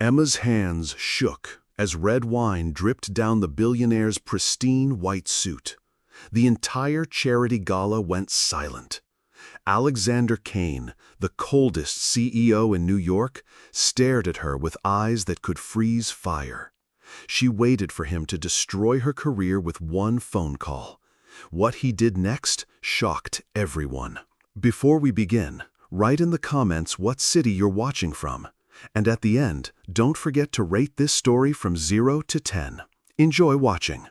Emma's hands shook as red wine dripped down the billionaire's pristine white suit. The entire charity gala went silent. Alexander Kane, the coldest CEO in New York, stared at her with eyes that could freeze fire. She waited for him to destroy her career with one phone call. What he did next shocked everyone. Before we begin, write in the comments what city you're watching from. And at the end, don't forget to rate this story from 0 to 10. Enjoy watching.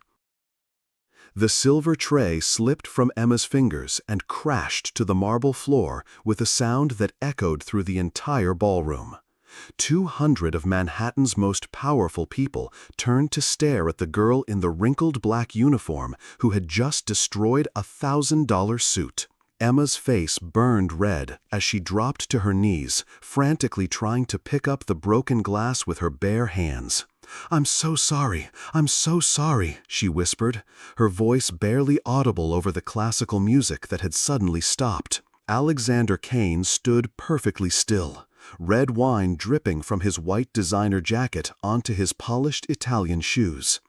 The silver tray slipped from Emma's fingers and crashed to the marble floor with a sound that echoed through the entire ballroom. 200 of Manhattan's most powerful people turned to stare at the girl in the wrinkled black uniform who had just destroyed a $1,000 suit. Emma's face burned red as she dropped to her knees, frantically trying to pick up the broken glass with her bare hands. "I'm so sorry, she whispered, her voice barely audible over the classical music that had suddenly stopped. Alexander Kane stood perfectly still, red wine dripping from his white designer jacket onto his polished Italian shoes.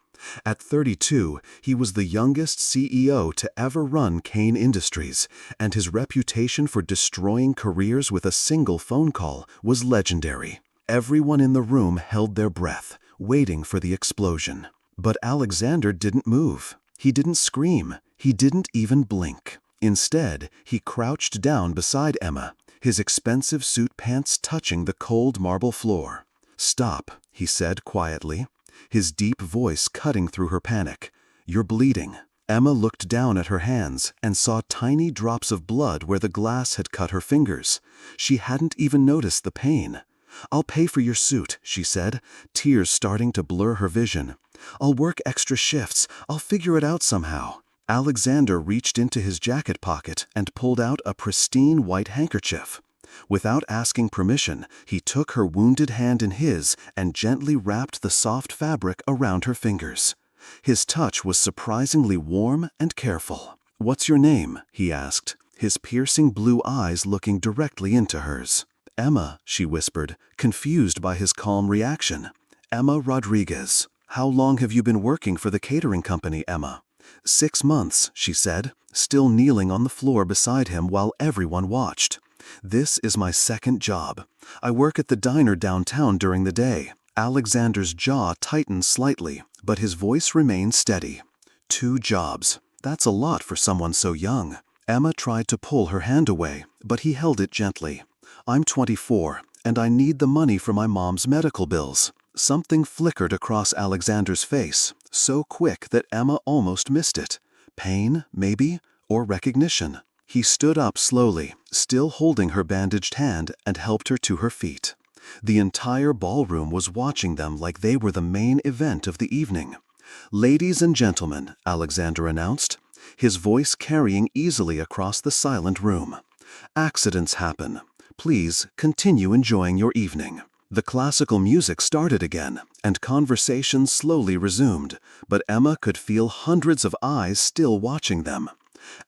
At 32, he was the youngest CEO to ever run Kane Industries, and his reputation for destroying careers with a single phone call was legendary. Everyone in the room held their breath, waiting for the explosion. But Alexander didn't move. He didn't scream. He didn't even blink. Instead, he crouched down beside Emma, his expensive suit pants touching the cold marble floor. "Stop," he said quietly, his deep voice cutting through her panic. "You're bleeding." Emma looked down at her hands and saw tiny drops of blood where the glass had cut her fingers. She hadn't even noticed the pain. "I'll pay for your suit," she said, tears starting to blur her vision. "I'll work extra shifts. I'll figure it out somehow." Alexander reached into his jacket pocket and pulled out a pristine white handkerchief. Without asking permission, he took her wounded hand in his and gently wrapped the soft fabric around her fingers. His touch was surprisingly warm and careful. "What's your name?" he asked, his piercing blue eyes looking directly into hers. "Emma," she whispered, confused by his calm reaction. "Emma Rodriguez. How long have you been working for the catering company, Emma?" "6 months," she said, still kneeling on the floor beside him while everyone watched. "This is my second job. I work at the diner downtown during the day." Alexander's jaw tightened slightly, but his voice remained steady. 2 jobs. That's a lot for someone so young. Emma tried to pull her hand away, but he held it gently. "I'm 24, and I need the money for my mom's medical bills." Something flickered across Alexander's face, so quick that Emma almost missed it. Pain, maybe, or recognition. He stood up slowly, still holding her bandaged hand, and helped her to her feet. The entire ballroom was watching them like they were the main event of the evening. "Ladies and gentlemen," Alexander announced, his voice carrying easily across the silent room. "Accidents happen. Please continue enjoying your evening." The classical music started again, and conversation slowly resumed, but Emma could feel hundreds of eyes still watching them.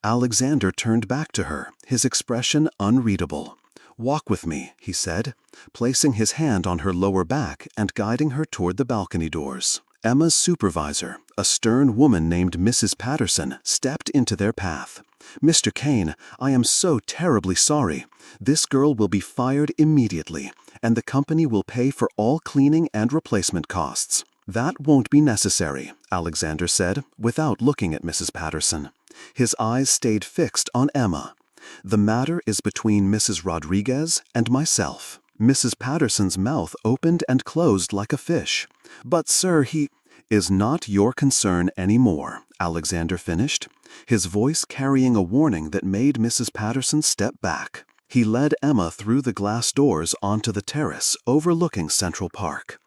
Alexander turned back to her, his expression unreadable. "Walk with me," he said, placing his hand on her lower back and guiding her toward the balcony doors. Emma's supervisor, a stern woman named Mrs. Patterson, stepped into their path. "Mr. Kane, I am so terribly sorry. This girl will be fired immediately, and the company will pay for all cleaning and replacement costs." "That won't be necessary," Alexander said, without looking at Mrs. Patterson. His eyes stayed fixed on Emma. "The matter is between Mrs. Rodriguez and myself." Mrs. Patterson's mouth opened and closed like a fish. "But sir, he is not your concern anymore," Alexander finished, his voice carrying a warning that made Mrs. Patterson step back. He led Emma through the glass doors onto the terrace overlooking Central Park.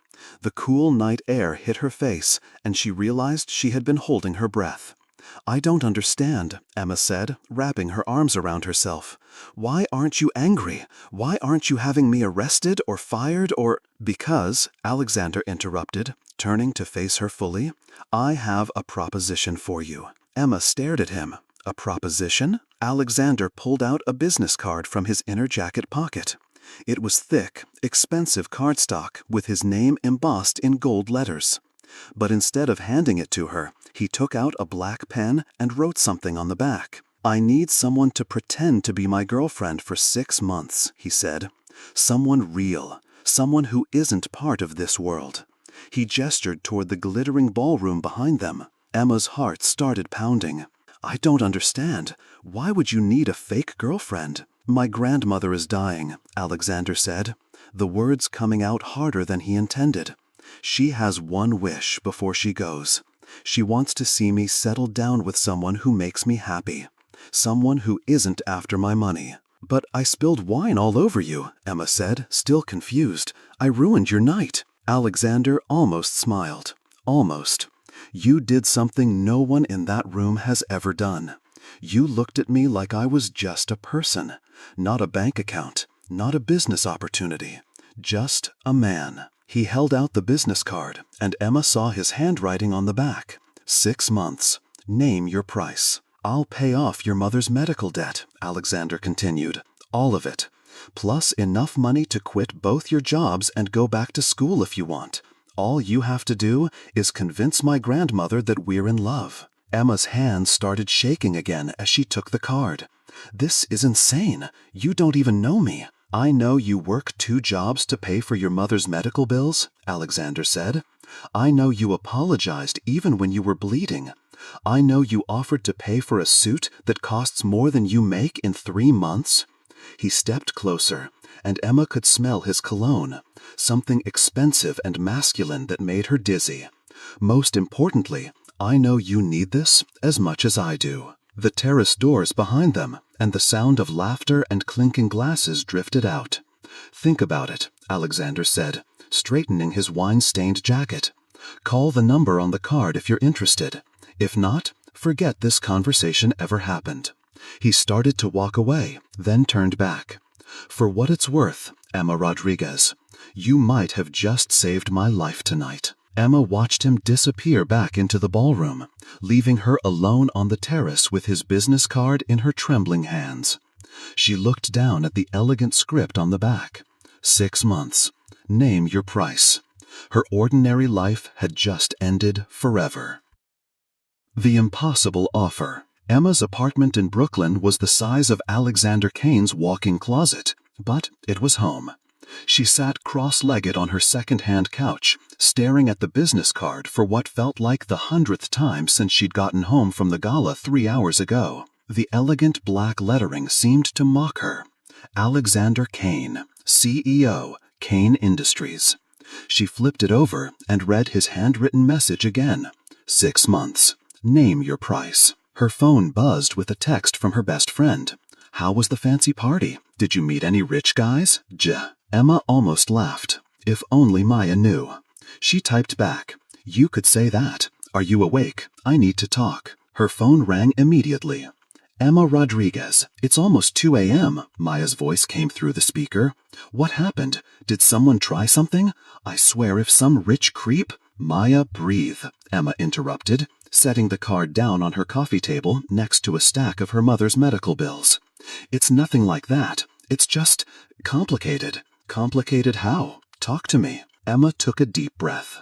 The cool night air hit her face, and she realized she had been holding her breath. "I don't understand," Emma said, wrapping her arms around herself. "Why aren't you angry? Why aren't you having me arrested or fired or—" "Because," Alexander interrupted, turning to face her fully, "I have a proposition for you." Emma stared at him. "A proposition?" Alexander pulled out a business card from his inner jacket pocket. It was thick, expensive cardstock with his name embossed in gold letters. But instead of handing it to her, he took out a black pen and wrote something on the back. "I need someone to pretend to be my girlfriend for 6 months," he said. "Someone real, someone who isn't part of this world." He gestured toward the glittering ballroom behind them. Emma's heart started pounding. "I don't understand. Why would you need a fake girlfriend?" "My grandmother is dying," Alexander said, the words coming out harder than he intended. "She has one wish before she goes. She wants to see me settled down with someone who makes me happy. Someone who isn't after my money." "But I spilled wine all over you," Emma said, still confused. "I ruined your night." Alexander almost smiled. "Almost. You did something no one in that room has ever done. You looked at me like I was just a person, not a bank account, not a business opportunity, just a man." He held out the business card, and Emma saw his handwriting on the back. 6 months. Name your price. "I'll pay off your mother's medical debt," Alexander continued. "All of it. Plus enough money to quit both your jobs and go back to school if you want. All you have to do is convince my grandmother that we're in love." Emma's hands started shaking again as she took the card. "This is insane. You don't even know me." "I know you work 2 jobs to pay for your mother's medical bills," Alexander said. "I know you apologized even when you were bleeding. I know you offered to pay for a suit that costs more than you make in 3 months." He stepped closer, and Emma could smell his cologne, something expensive and masculine that made her dizzy. "Most importantly, I know you need this as much as I do." The terrace doors behind them and the sound of laughter and clinking glasses drifted out. "Think about it," Alexander said, straightening his wine-stained jacket. "Call the number on the card if you're interested. If not, forget this conversation ever happened." He started to walk away, then turned back. "For what it's worth, Emma Rodriguez, you might have just saved my life tonight." Emma watched him disappear back into the ballroom, leaving her alone on the terrace with his business card in her trembling hands. She looked down at the elegant script on the back. 6 months. Name your price. Her ordinary life had just ended forever. The impossible offer. Emma's apartment in Brooklyn was the size of Alexander Kane's walk-in closet, but it was home. She sat cross-legged on her second-hand couch, staring at the business card for what felt like the 100th time since she'd gotten home from the gala 3 hours ago. The elegant black lettering seemed to mock her. Alexander Kane, CEO, Kane Industries. She flipped it over and read his handwritten message again. 6 months. Name your price. Her phone buzzed with a text from her best friend. "How was the fancy party? Did you meet any rich guys? Emma almost laughed. If only Maya knew. She typed back, "You could say that. Are you awake? I need to talk." Her phone rang immediately. "Emma Rodriguez, it's almost 2 a.m., Maya's voice came through the speaker. "What happened? Did someone try something? I swear if some rich creep—" "Maya, breathe," Emma interrupted, setting the card down on her coffee table next to a stack of her mother's medical bills. "It's nothing like that. It's just complicated." "Complicated how? Talk to me." Emma took a deep breath.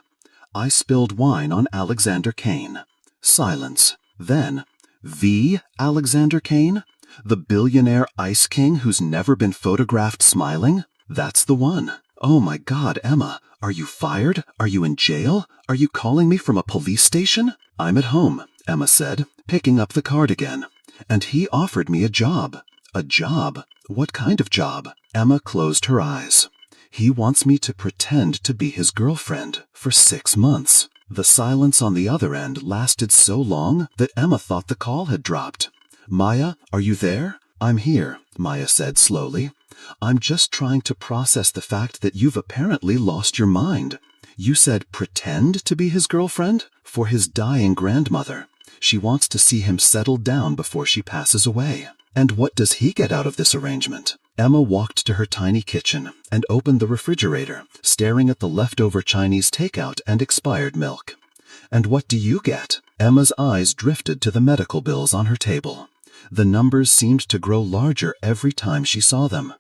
"I spilled wine on Alexander Kane." Silence. Then, "The Alexander Kane? The billionaire ice king who's never been photographed smiling? That's the one." "Oh my God, Emma. Are you fired? Are you in jail? Are you calling me from a police station?" "I'm at home," Emma said, picking up the card again. "And he offered me a job." "A job? What kind of job?" Emma closed her eyes. "He wants me to pretend to be his girlfriend for 6 months." The silence on the other end lasted so long that Emma thought the call had dropped. "Maya, are you there?" "I'm here," Maya said slowly. "I'm just trying to process the fact that you've apparently lost your mind. You said pretend to be his girlfriend? For his dying grandmother. She wants to see him settled down before she passes away. And what does he get out of this arrangement?" Emma walked to her tiny kitchen and opened the refrigerator, staring at the leftover Chinese takeout and expired milk. "And what do you get?" Emma's eyes drifted to the medical bills on her table. The numbers seemed to grow larger every time she saw them.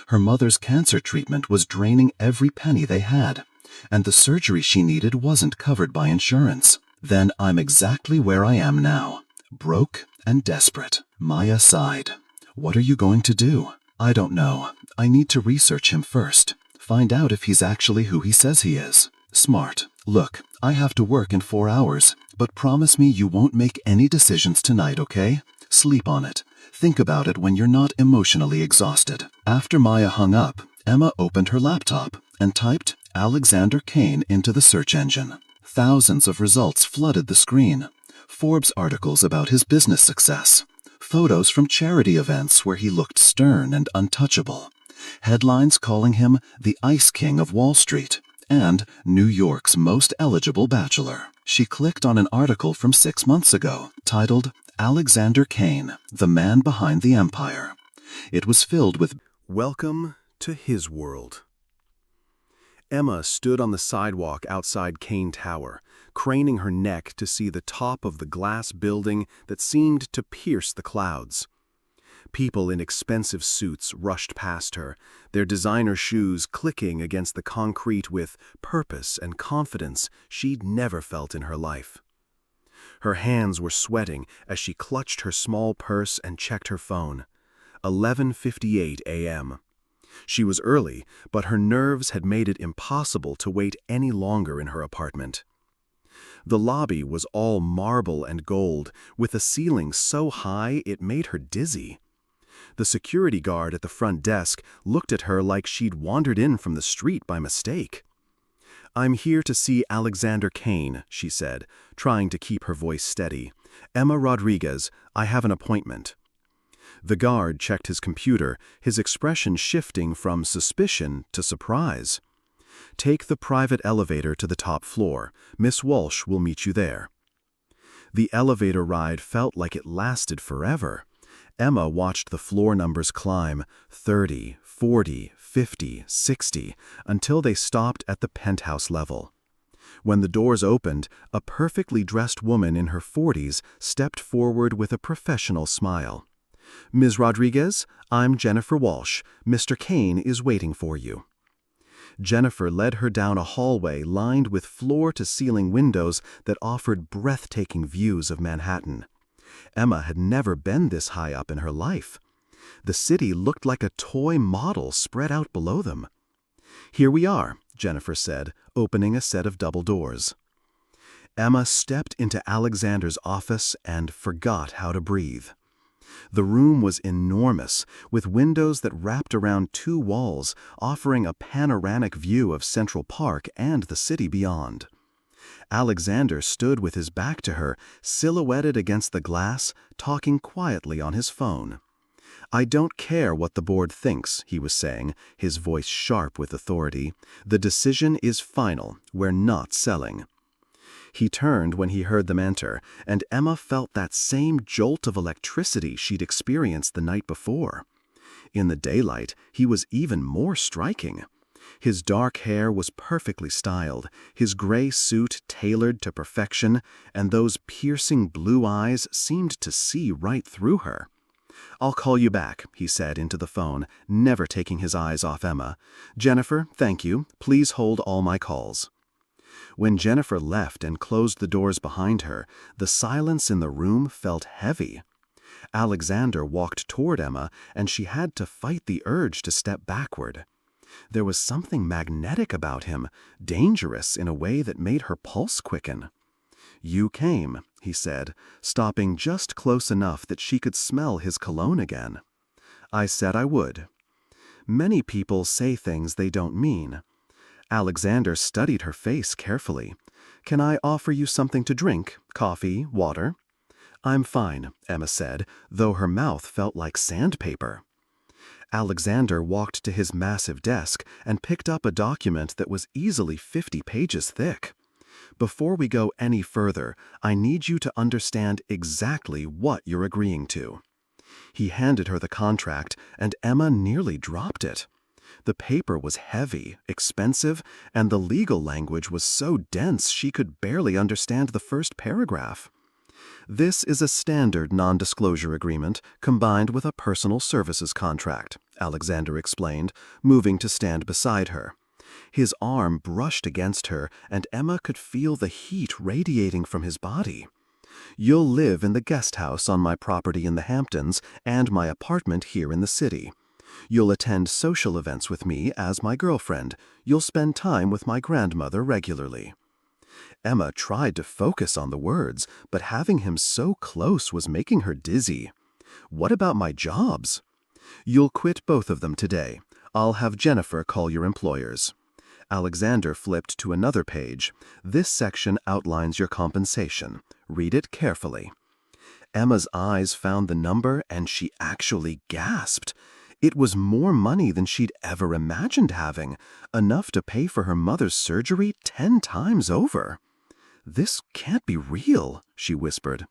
Her mother's cancer treatment was draining every penny they had, and the surgery she needed wasn't covered by insurance. Then I'm exactly where I am now, broke and desperate. Maya sighed. What are you going to do? I don't know. I need to research him first. Find out if he's actually who he says he is. Smart. Look, I have to work in 4 hours, but promise me you won't make any decisions tonight, okay? Sleep on it. Think about it when you're not emotionally exhausted. After Maya hung up, Emma opened her laptop and typed Alexander Kane into the search engine. Thousands of results flooded the screen. Forbes articles about his business success. Photos from charity events where he looked stern and untouchable. Headlines calling him the Ice King of Wall Street and New York's most eligible bachelor. She clicked on an article from 6 months ago titled Alexander Kane, the man behind the empire. It was filled with Welcome to his world. Emma stood on the sidewalk outside Kane Tower, craning her neck to see the top of the glass building that seemed to pierce the clouds. People in expensive suits rushed past her, their designer shoes clicking against the concrete with purpose and confidence she'd never felt in her life. Her hands were sweating as she clutched her small purse and checked her phone. 11:58 a.m. She was early, but her nerves had made it impossible to wait any longer in her apartment. The lobby was all marble and gold, with a ceiling so high it made her dizzy. The security guard at the front desk looked at her like she'd wandered in from the street by mistake. "I'm here to see Alexander Kane," she said, trying to keep her voice steady. "Emma Rodriguez, I have an appointment." The guard checked his computer, his expression shifting from suspicion to surprise. "Take the private elevator to the top floor. Miss Walsh will meet you there." The elevator ride felt like it lasted forever. Emma watched the floor numbers climb, 30, 40, 50, 60, until they stopped at the penthouse level. When the doors opened, a perfectly dressed woman in her 40s stepped forward with a professional smile. "Ms. Rodriguez, I'm Jennifer Walsh. Mr. Kane is waiting for you." Jennifer led her down a hallway lined with floor-to-ceiling windows that offered breathtaking views of Manhattan. Emma had never been this high up in her life. The city looked like a toy model spread out below them. "Here we are," Jennifer said, opening a set of double doors. Emma stepped into Alexander's office and forgot how to breathe. The room was enormous, with windows that wrapped around 2 walls, offering a panoramic view of Central Park and the city beyond. Alexander stood with his back to her, silhouetted against the glass, talking quietly on his phone. "I don't care what the board thinks," he was saying, his voice sharp with authority. "The decision is final. We're not selling." He turned when he heard them enter, and Emma felt that same jolt of electricity she'd experienced the night before. In the daylight, he was even more striking. His dark hair was perfectly styled, his gray suit tailored to perfection, and those piercing blue eyes seemed to see right through her. "I'll call you back," he said into the phone, never taking his eyes off Emma. "Jennifer, thank you. Please hold all my calls." When Jennifer left and closed the doors behind her, the silence in the room felt heavy. Alexander walked toward Emma, and she had to fight the urge to step backward. There was something magnetic about him, dangerous in a way that made her pulse quicken. "You came," he said, stopping just close enough that she could smell his cologne again. "I said I would." Many people say things they don't mean. Alexander studied her face carefully. "Can I offer you something to drink? Coffee, water?" "I'm fine," Emma said, though her mouth felt like sandpaper. Alexander walked to his massive desk and picked up a document that was easily 50 pages thick. "Before we go any further, I need you to understand exactly what you're agreeing to." He handed her the contract, and Emma nearly dropped it. The paper was heavy, expensive, and the legal language was so dense she could barely understand the first paragraph. "This is a standard non-disclosure agreement combined with a personal services contract," Alexander explained, moving to stand beside her. His arm brushed against her, and Emma could feel the heat radiating from his body. "You'll live in the guest house on my property in the Hamptons and my apartment here in the city. You'll attend social events with me as my girlfriend. You'll spend time with my grandmother regularly." Emma tried to focus on the words, but having him so close was making her dizzy. "What about my jobs?" "You'll quit both of them today. I'll have Jennifer call your employers." Alexander flipped to another page. "This section outlines your compensation. Read it carefully." Emma's eyes found the number and she actually gasped. It was more money than she'd ever imagined having, enough to pay for her mother's surgery 10 times over. "This can't be real," she whispered.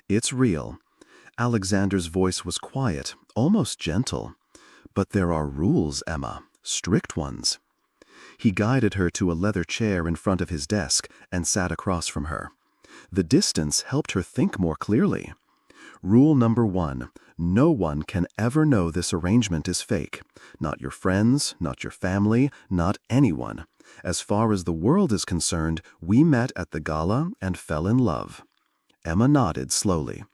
"It's real." Alexander's voice was quiet, almost gentle. "But there are rules, Emma, strict ones." He guided her to a leather chair in front of his desk and sat across from her. The distance helped her think more clearly. "Rule number 1, no one can ever know this arrangement is fake. Not your friends, not your family, not anyone. As far as the world is concerned, we met at the gala and fell in love." Emma nodded slowly.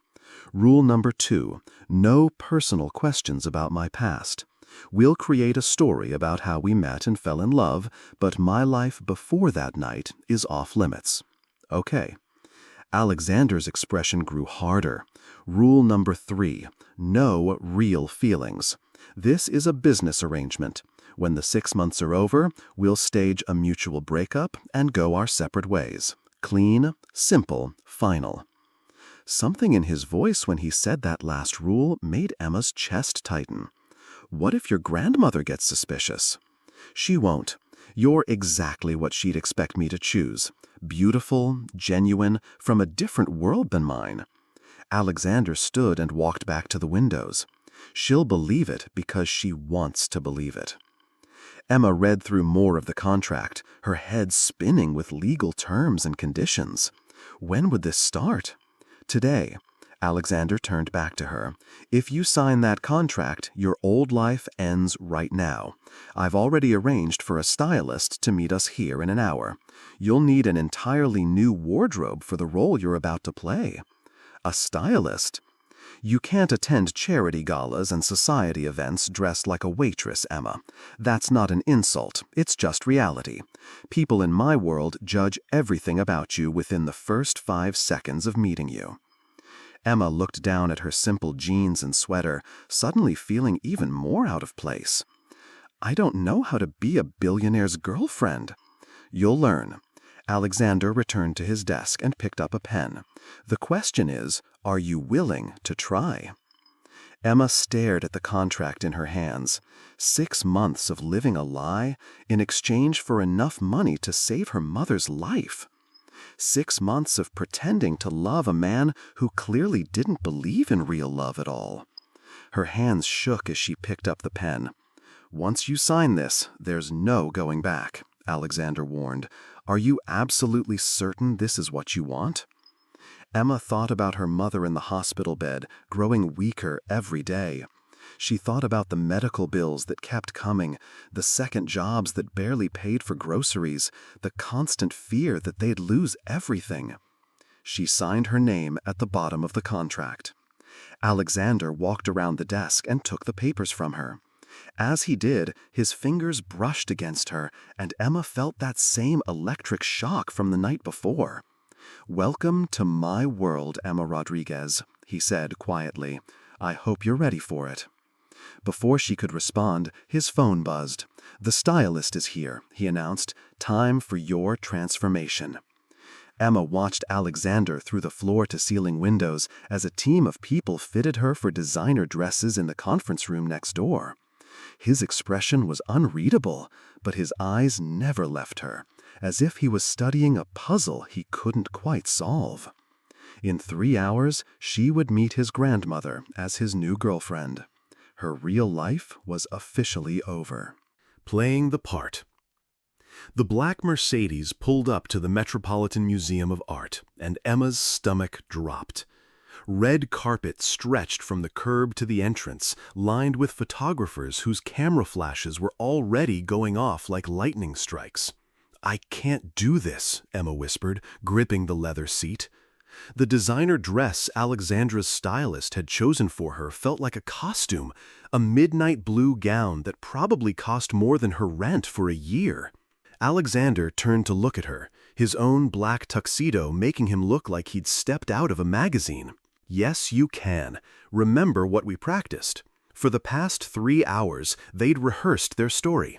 "Rule number 2, no personal questions about my past. We'll create a story about how we met and fell in love, but my life before that night is off limits." "Okay." Alexander's expression grew harder. "Rule number 3, no real feelings. This is a business arrangement. When the 6 months are over, we'll stage a mutual breakup and go our separate ways. Clean, simple, final." Something in his voice when he said that last rule made Emma's chest tighten. "What if your grandmother gets suspicious?" "She won't. You're exactly what she'd expect me to choose. Beautiful, genuine, from a different world than mine." Alexander stood and walked back to the windows. "She'll believe it because she wants to believe it." Emma read through more of the contract, her head spinning with legal terms and conditions. When would this start? "Today." Alexander turned back to her. "If you sign that contract, your old life ends right now. I've already arranged for a stylist to meet us here in an hour. You'll need an entirely new wardrobe for the role you're about to play." "A stylist?" "You can't attend charity galas and society events dressed like a waitress, Emma. That's not an insult, it's just reality. People in my world judge everything about you within the first 5 seconds of meeting you." Emma looked down at her simple jeans and sweater, suddenly feeling even more out of place. "I don't know how to be a billionaire's girlfriend." "You'll learn." Alexander returned to his desk and picked up a pen. "The question is, are you willing to try?" Emma stared at the contract in her hands. 6 months of living a lie in exchange for enough money to save her mother's life. 6 months of pretending to love a man who clearly didn't believe in real love at all. Her hands shook as she picked up the pen. "Once you sign this, there's no going back," Alexander warned. "Are you absolutely certain this is what you want?" Emma thought about her mother in the hospital bed, growing weaker every day. She thought about the medical bills that kept coming, the second jobs that barely paid for groceries, the constant fear that they'd lose everything. She signed her name at the bottom of the contract. Alexander walked around the desk and took the papers from her. As he did, his fingers brushed against her, and Emma felt that same electric shock from the night before. "Welcome to my world, Emma Rodriguez," he said quietly. "I hope you're ready for it." Before she could respond, his phone buzzed. "The stylist is here," he announced. "Time for your transformation." Emma watched Alexander through the floor-to-ceiling windows as a team of people fitted her for designer dresses in the conference room next door. His expression was unreadable, but his eyes never left her, as if he was studying a puzzle he couldn't quite solve. In 3 hours, she would meet his grandmother as his new girlfriend. Her real life was officially over. Playing the part. The black Mercedes pulled up to the Metropolitan Museum of Art, and Emma's stomach dropped. Red carpet stretched from the curb to the entrance, lined with photographers whose camera flashes were already going off like lightning strikes. "I can't do this," Emma whispered, gripping the leather seat. The designer dress Alexandra's stylist had chosen for her felt like a costume, a midnight blue gown that probably cost more than her rent for a year. Alexander turned to look at her, his own black tuxedo making him look like he'd stepped out of a magazine. "Yes, you can. Remember what we practiced." For the past 3 hours, they'd rehearsed their story.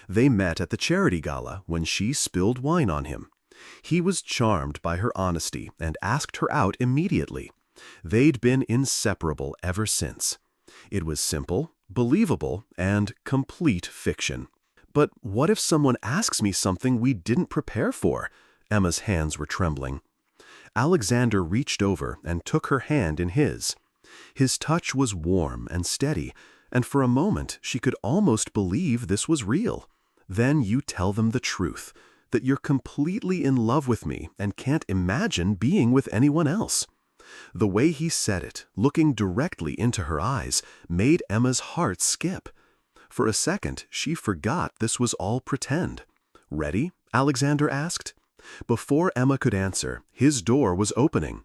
They met at the charity gala when she spilled wine on him. He was charmed by her honesty and asked her out immediately. They'd been inseparable ever since. It was simple, believable, and complete fiction. "But what if someone asks me something we didn't prepare for?" Emma's hands were trembling. Alexander reached over and took her hand in his. His touch was warm and steady, and for a moment she could almost believe this was real. "Then you tell them the truth, that you're completely in love with me and can't imagine being with anyone else." The way he said it, looking directly into her eyes, made Emma's heart skip. For a second, she forgot this was all pretend. "Ready?" Alexander asked. Before Emma could answer, his door was opening.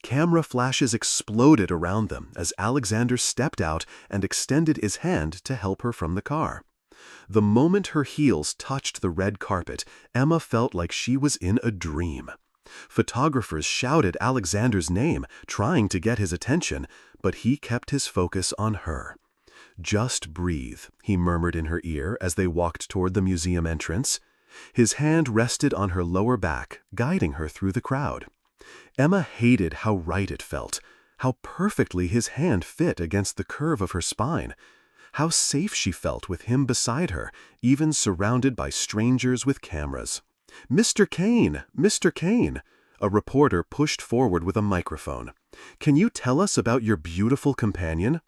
Camera flashes exploded around them as Alexander stepped out and extended his hand to help her from the car. The moment her heels touched the red carpet, Emma felt like she was in a dream. Photographers shouted Alexander's name, trying to get his attention, but he kept his focus on her. "Just breathe," he murmured in her ear as they walked toward the museum entrance. His hand rested on her lower back, guiding her through the crowd. Emma hated how right it felt, how perfectly his hand fit against the curve of her spine, how safe she felt with him beside her, even surrounded by strangers with cameras. "Mr. Kane! Mr. Kane!" A reporter pushed forward with a microphone. "Can you tell us about your beautiful companion?"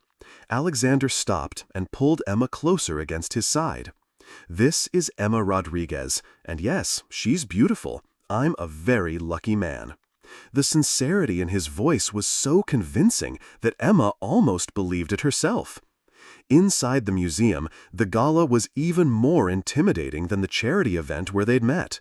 Alexander stopped and pulled Emma closer against his side. "This is Emma Rodriguez, and yes, she's beautiful. I'm a very lucky man." The sincerity in his voice was so convincing that Emma almost believed it herself. Inside the museum, the gala was even more intimidating than the charity event where they'd met.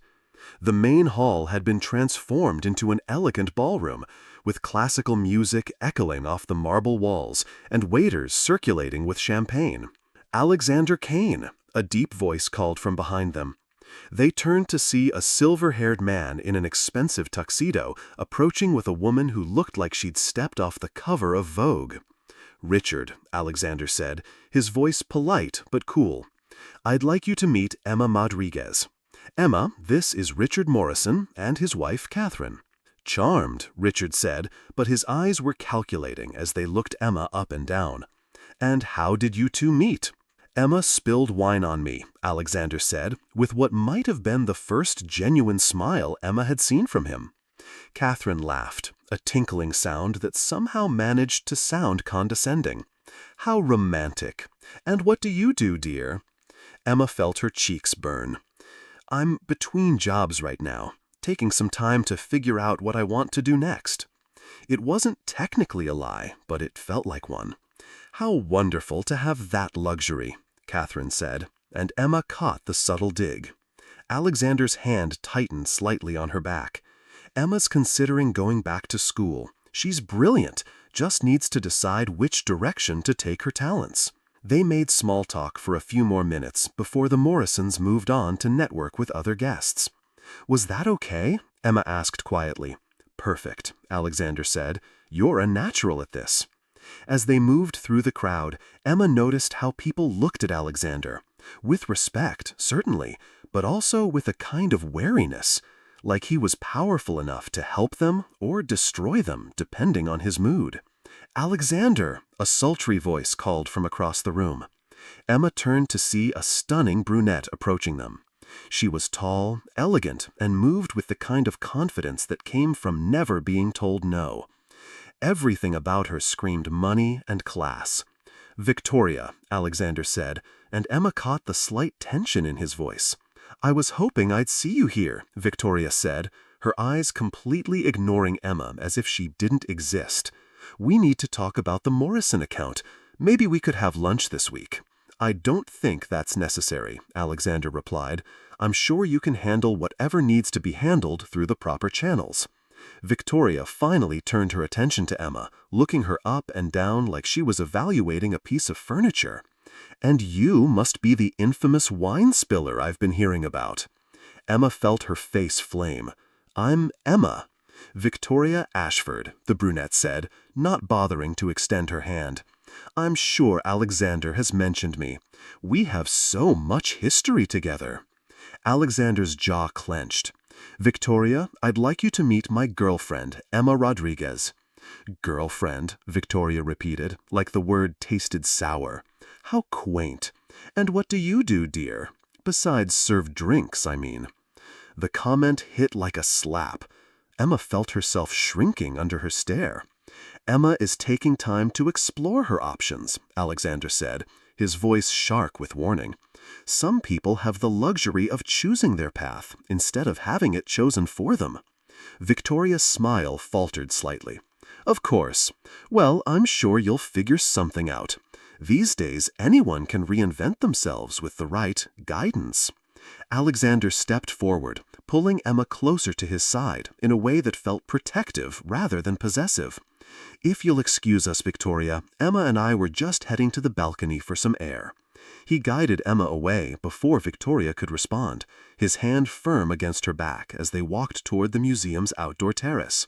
The main hall had been transformed into an elegant ballroom, with classical music echoing off the marble walls and waiters circulating with champagne. "Alexander Kane," a deep voice called from behind them. They turned to see a silver-haired man in an expensive tuxedo approaching with a woman who looked like she'd stepped off the cover of Vogue. "Richard," Alexander said, his voice polite but cool. "I'd like you to meet Emma Rodriguez. Emma, this is Richard Morrison and his wife Catherine." "Charmed," Richard said, but his eyes were calculating as they looked Emma up and down. "And how did you two meet?" "Emma spilled wine on me," Alexander said, with what might have been the first genuine smile Emma had seen from him. Catherine laughed, a tinkling sound that somehow managed to sound condescending. "How romantic. And what do you do, dear?" Emma felt her cheeks burn. "I'm between jobs right now, taking some time to figure out what I want to do next." It wasn't technically a lie, but it felt like one. "How wonderful to have that luxury," Catherine said, and Emma caught the subtle dig. Alexander's hand tightened slightly on her back. "Emma's considering going back to school. She's brilliant, just needs to decide which direction to take her talents." They made small talk for a few more minutes before the Morrisons moved on to network with other guests. "Was that okay?" Emma asked quietly. "Perfect," Alexander said. "You're a natural at this." As they moved through the crowd, Emma noticed how people looked at Alexander. With respect, certainly, but also with a kind of wariness, like he was powerful enough to help them or destroy them, depending on his mood. "Alexander!" a sultry voice called from across the room. Emma turned to see a stunning brunette approaching them. She was tall, elegant, and moved with the kind of confidence that came from never being told no. Everything about her screamed money and class. "Victoria," Alexander said, and Emma caught the slight tension in his voice. "I was hoping I'd see you here," Victoria said, her eyes completely ignoring Emma as if she didn't exist. We need to talk about the Morrison account. Maybe we could have lunch this week." "I don't think that's necessary," Alexander replied. "I'm sure you can handle whatever needs to be handled through the proper channels." Victoria finally turned her attention to Emma, looking her up and down like she was evaluating a piece of furniture. "And you must be the infamous wine spiller I've been hearing about." Emma felt her face flame. "I'm Emma." "Victoria Ashford," the brunette said, not bothering to extend her hand. "I'm sure Alexander has mentioned me. We have so much history together." Alexander's jaw clenched. "Victoria, I'd like you to meet my girlfriend, Emma Rodriguez." "Girlfriend," Victoria repeated, like the word tasted sour. "How quaint. And what do you do, dear? Besides serve drinks, I mean." The comment hit like a slap. Emma felt herself shrinking under her stare. "Emma is taking time to explore her options," Alexander said, his voice sharp with warning. "Some people have the luxury of choosing their path instead of having it chosen for them." Victoria's smile faltered slightly. "Of course. Well, I'm sure you'll figure something out. These days, anyone can reinvent themselves with the right guidance." Alexander stepped forward, pulling Emma closer to his side in a way that felt protective rather than possessive. "If you'll excuse us, Victoria, Emma and I were just heading to the balcony for some air." He guided Emma away before Victoria could respond, his hand firm against her back as they walked toward the museum's outdoor terrace.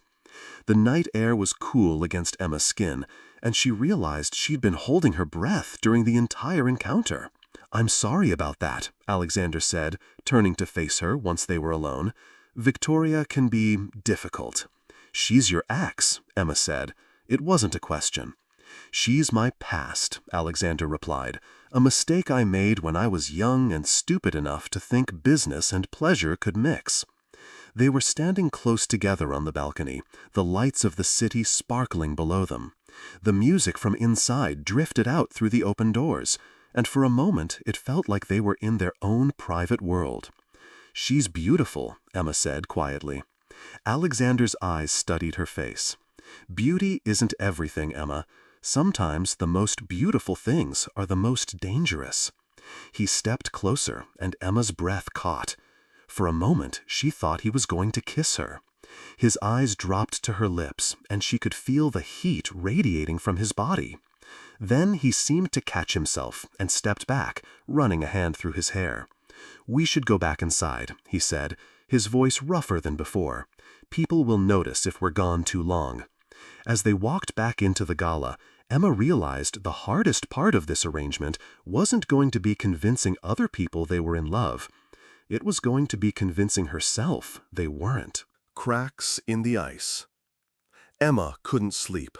The night air was cool against Emma's skin, and she realized she'd been holding her breath during the entire encounter. "I'm sorry about that," Alexander said, turning to face her once they were alone. "Victoria can be difficult." "She's your ex," Emma said. It wasn't a question. "She's my past," Alexander replied. "A mistake I made when I was young and stupid enough to think business and pleasure could mix." They were standing close together on the balcony, the lights of the city sparkling below them. The music from inside drifted out through the open doors, and for a moment it felt like they were in their own private world. "She's beautiful," Emma said quietly. Alexander's eyes studied her face. "Beauty isn't everything, Emma. Sometimes the most beautiful things are the most dangerous." He stepped closer, and Emma's breath caught. For a moment, she thought he was going to kiss her. His eyes dropped to her lips, and she could feel the heat radiating from his body. Then he seemed to catch himself and stepped back, running a hand through his hair. "We should go back inside," he said, his voice rougher than before. "People will notice if we're gone too long." As they walked back into the gala, Emma realized the hardest part of this arrangement wasn't going to be convincing other people they were in love. It was going to be convincing herself they weren't. Cracks in the ice. Emma couldn't sleep.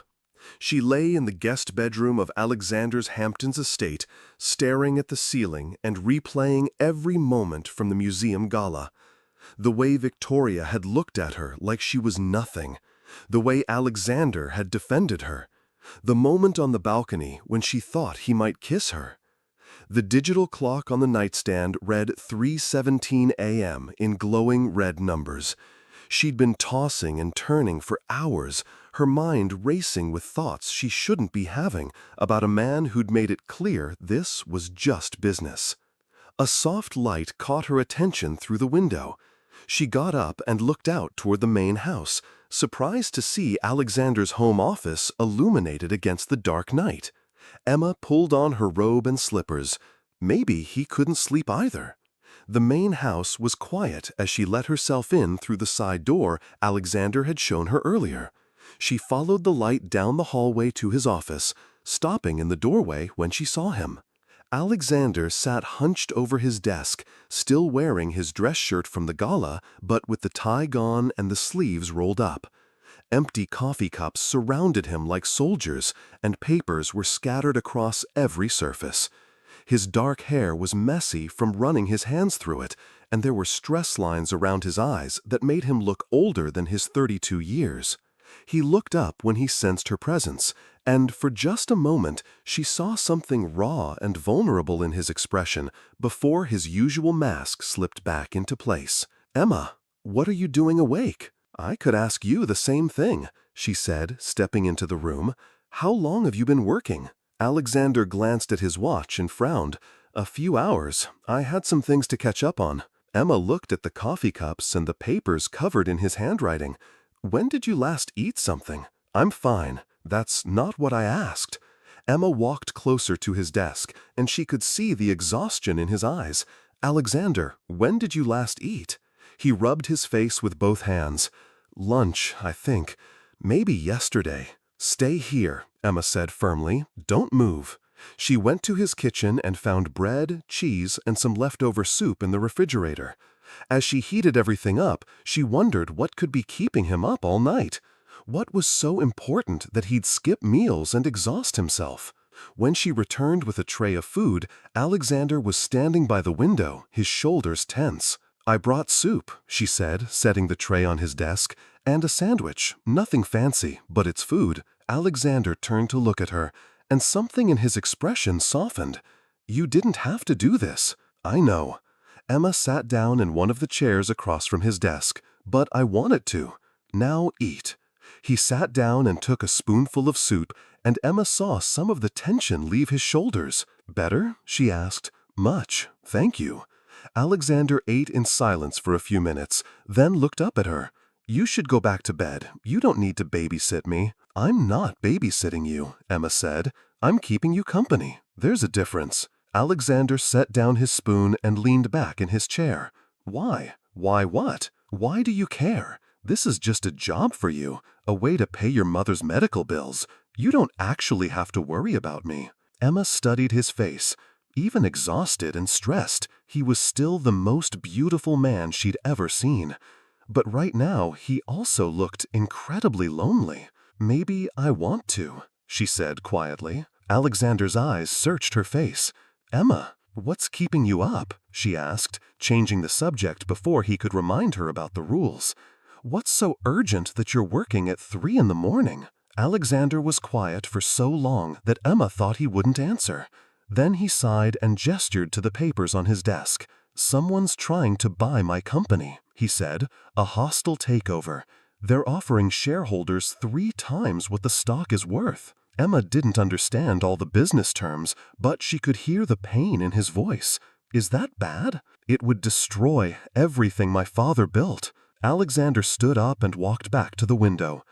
She lay in the guest bedroom of Alexander's Hamptons estate, staring at the ceiling and replaying every moment from the museum gala. The way Victoria had looked at her like she was nothing. The way Alexander had defended her. The moment on the balcony when she thought he might kiss her. The digital clock on the nightstand read 3:17 a.m. in glowing red numbers. She'd been tossing and turning for hours, her mind racing with thoughts she shouldn't be having about a man who'd made it clear this was just business. A soft light caught her attention through the window. She got up and looked out toward the main house, surprised to see Alexander's home office illuminated against the dark night. Emma pulled on her robe and slippers. Maybe he couldn't sleep either. The main house was quiet as she let herself in through the side door Alexander had shown her earlier. She followed the light down the hallway to his office, stopping in the doorway when she saw him. Alexander sat hunched over his desk, still wearing his dress shirt from the gala, but with the tie gone and the sleeves rolled up. Empty coffee cups surrounded him like soldiers, and papers were scattered across every surface. His dark hair was messy from running his hands through it, and there were stress lines around his eyes that made him look older than his 32 years. He looked up when he sensed her presence, and for just a moment she saw something raw and vulnerable in his expression before his usual mask slipped back into place. "Emma, what are you doing awake?" I could ask you the same thing, she said, stepping into the room. How long have you been working? Alexander glanced at his watch and frowned. A few hours. I had some things to catch up on. Emma looked at the coffee cups and the papers covered in his handwriting. When did you last eat something? I'm fine. That's not what I asked. Emma walked closer to his desk, and she could see the exhaustion in his eyes. Alexander, when did you last eat? He rubbed his face with both hands. Lunch, I think. Maybe yesterday. Stay here, Emma said firmly. Don't move. She went to his kitchen and found bread, cheese, and some leftover soup in the refrigerator. As she heated everything up, she wondered what could be keeping him up all night. What was so important that he'd skip meals and exhaust himself? When she returned with a tray of food, Alexander was standing by the window, his shoulders tense. I brought soup, she said, setting the tray on his desk, and a sandwich. Nothing fancy, but it's food. Alexander turned to look at her, and something in his expression softened. You didn't have to do this. I know. Emma sat down in one of the chairs across from his desk. But I wanted to. Now eat. He sat down and took a spoonful of soup, and Emma saw some of the tension leave his shoulders. Better? She asked. Much. Thank you. Alexander ate in silence for a few minutes, then looked up at her. You should go back to bed. You don't need to babysit me. I'm not babysitting you, Emma said. I'm keeping you company. There's a difference. Alexander set down his spoon and leaned back in his chair. Why? Why what? Why do you care? This is just a job for you, a way to pay your mother's medical bills. You don't actually have to worry about me. Emma studied his face. Even exhausted and stressed, he was still the most beautiful man she'd ever seen. But right now, he also looked incredibly lonely. Maybe I want to, she said quietly. Alexander's eyes searched her face. Emma, what's keeping you up? She asked, changing the subject before he could remind her about the rules. What's so urgent that you're working at 3 in the morning? Alexander was quiet for so long that Emma thought he wouldn't answer. Then he sighed and gestured to the papers on his desk. Someone's trying to buy my company, he said. A hostile takeover. They're offering shareholders 3 times what the stock is worth. Emma didn't understand all the business terms, but she could hear the pain in his voice. Is that bad? It would destroy everything my father built. Alexander stood up and walked back to the window.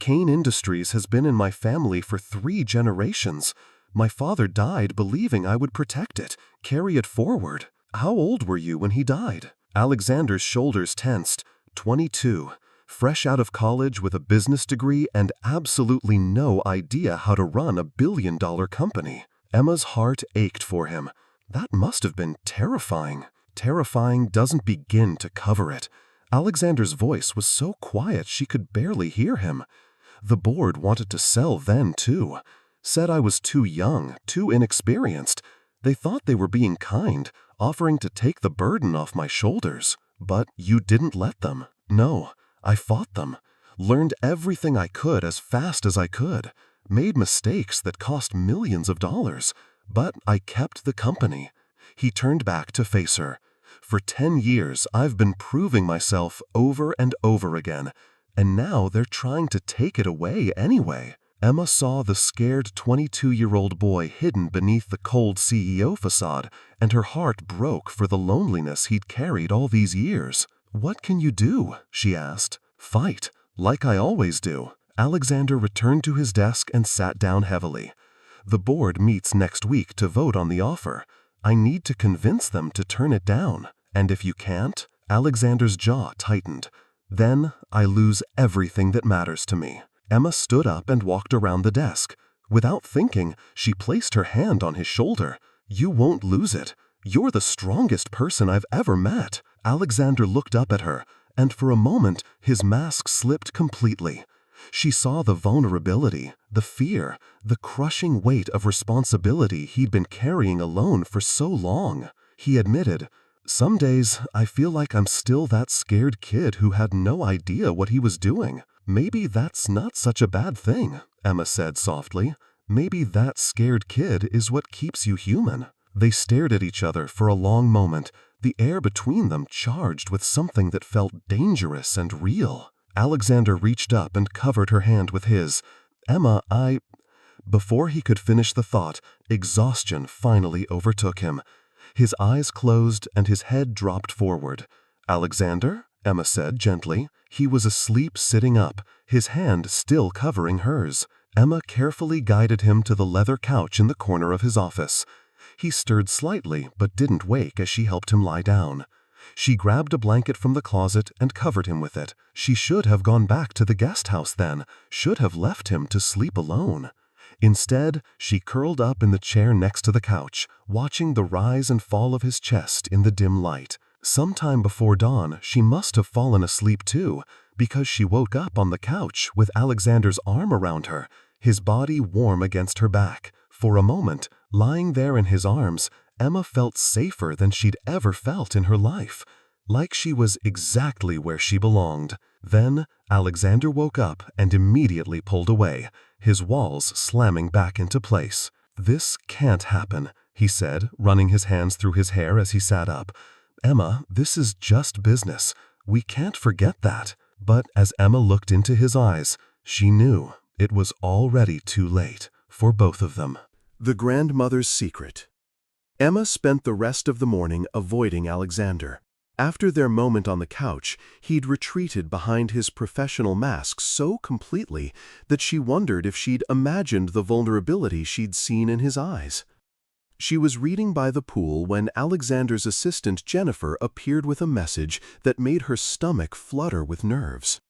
Kane Industries has been in my family for 3 generations. My father died believing I would protect it, carry it forward. How old were you when he died? Alexander's shoulders tensed. 22. Fresh out of college with a business degree and absolutely no idea how to run a billion-dollar company. Emma's heart ached for him. That must have been terrifying. Terrifying doesn't begin to cover it. Alexander's voice was so quiet she could barely hear him. The board wanted to sell then, too. Said I was too young, too inexperienced. They thought they were being kind, offering to take the burden off my shoulders. But you didn't let them. No, I fought them. Learned everything I could as fast as I could. Made mistakes that cost millions of dollars. But I kept the company. He turned back to face her. For 10 years, I've been proving myself over and over again. And now they're trying to take it away anyway. Emma saw the scared 22-year-old boy hidden beneath the cold CEO facade, and her heart broke for the loneliness he'd carried all these years. What can you do? She asked. Fight, like I always do. Alexander returned to his desk and sat down heavily. The board meets next week to vote on the offer. I need to convince them to turn it down. And if you can't? Alexander's jaw tightened. Then I lose everything that matters to me. Emma stood up and walked around the desk. Without thinking, she placed her hand on his shoulder. You won't lose it. You're the strongest person I've ever met. Alexander looked up at her, and for a moment, his mask slipped completely. She saw the vulnerability, the fear, the crushing weight of responsibility he'd been carrying alone for so long. He admitted, "Some days I feel like I'm still that scared kid who had no idea what he was doing." Maybe that's not such a bad thing, Emma said softly. Maybe that scared kid is what keeps you human. They stared at each other for a long moment, the air between them charged with something that felt dangerous and real. Alexander reached up and covered her hand with his. "Emma, I—" Before he could finish the thought, exhaustion finally overtook him. His eyes closed and his head dropped forward. "Alexander?" Emma said gently. He was asleep sitting up, his hand still covering hers. Emma carefully guided him to the leather couch in the corner of his office. He stirred slightly but didn't wake as she helped him lie down. She grabbed a blanket from the closet and covered him with it. She should have gone back to the guest house then, should have left him to sleep alone. Instead, she curled up in the chair next to the couch, watching the rise and fall of his chest in the dim light. Sometime before dawn, she must have fallen asleep too, because she woke up on the couch with Alexander's arm around her, his body warm against her back. For a moment, lying there in his arms, Emma felt safer than she'd ever felt in her life, like she was exactly where she belonged. Then, Alexander woke up and immediately pulled away, his walls slamming back into place. "This can't happen," he said, running his hands through his hair as he sat up. "Emma, this is just business. We can't forget that." But as Emma looked into his eyes, she knew it was already too late for both of them. The grandmother's secret. Emma spent the rest of the morning avoiding Alexander. After their moment on the couch, he'd retreated behind his professional mask so completely that she wondered if she'd imagined the vulnerability she'd seen in his eyes. She was reading by the pool when Alexander's assistant Jennifer appeared with a message that made her stomach flutter with nerves.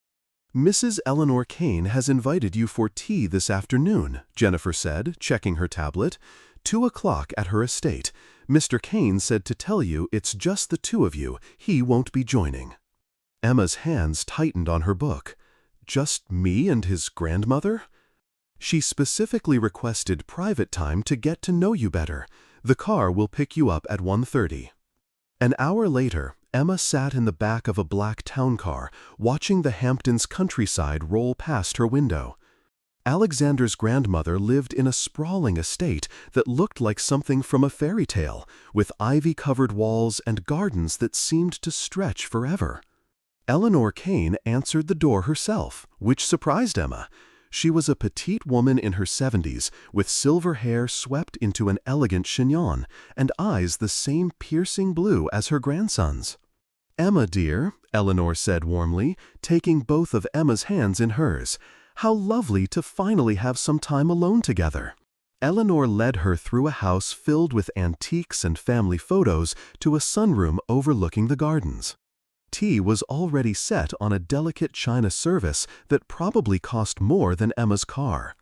"Mrs. Eleanor Kane has invited you for tea this afternoon," Jennifer said, checking her tablet. "2 o'clock at her estate. Mr. Kane said to tell you it's just the two of you. He won't be joining." Emma's hands tightened on her book. Just me and his grandmother? She specifically requested private time to get to know you better. The car will pick you up at 1:30. An hour later, Emma sat in the back of a black town car, watching the Hamptons countryside roll past her window. Alexander's grandmother lived in a sprawling estate that looked like something from a fairy tale, with ivy-covered walls and gardens that seemed to stretch forever. Eleanor Kane answered the door herself, which surprised Emma. She was a petite woman in her 70s, with silver hair swept into an elegant chignon, and eyes the same piercing blue as her grandson's. "Emma, dear," Eleanor said warmly, taking both of Emma's hands in hers. "How lovely to finally have some time alone together." Eleanor led her through a house filled with antiques and family photos to a sunroom overlooking the gardens. Tea was already set on a delicate china service that probably cost more than Emma's car.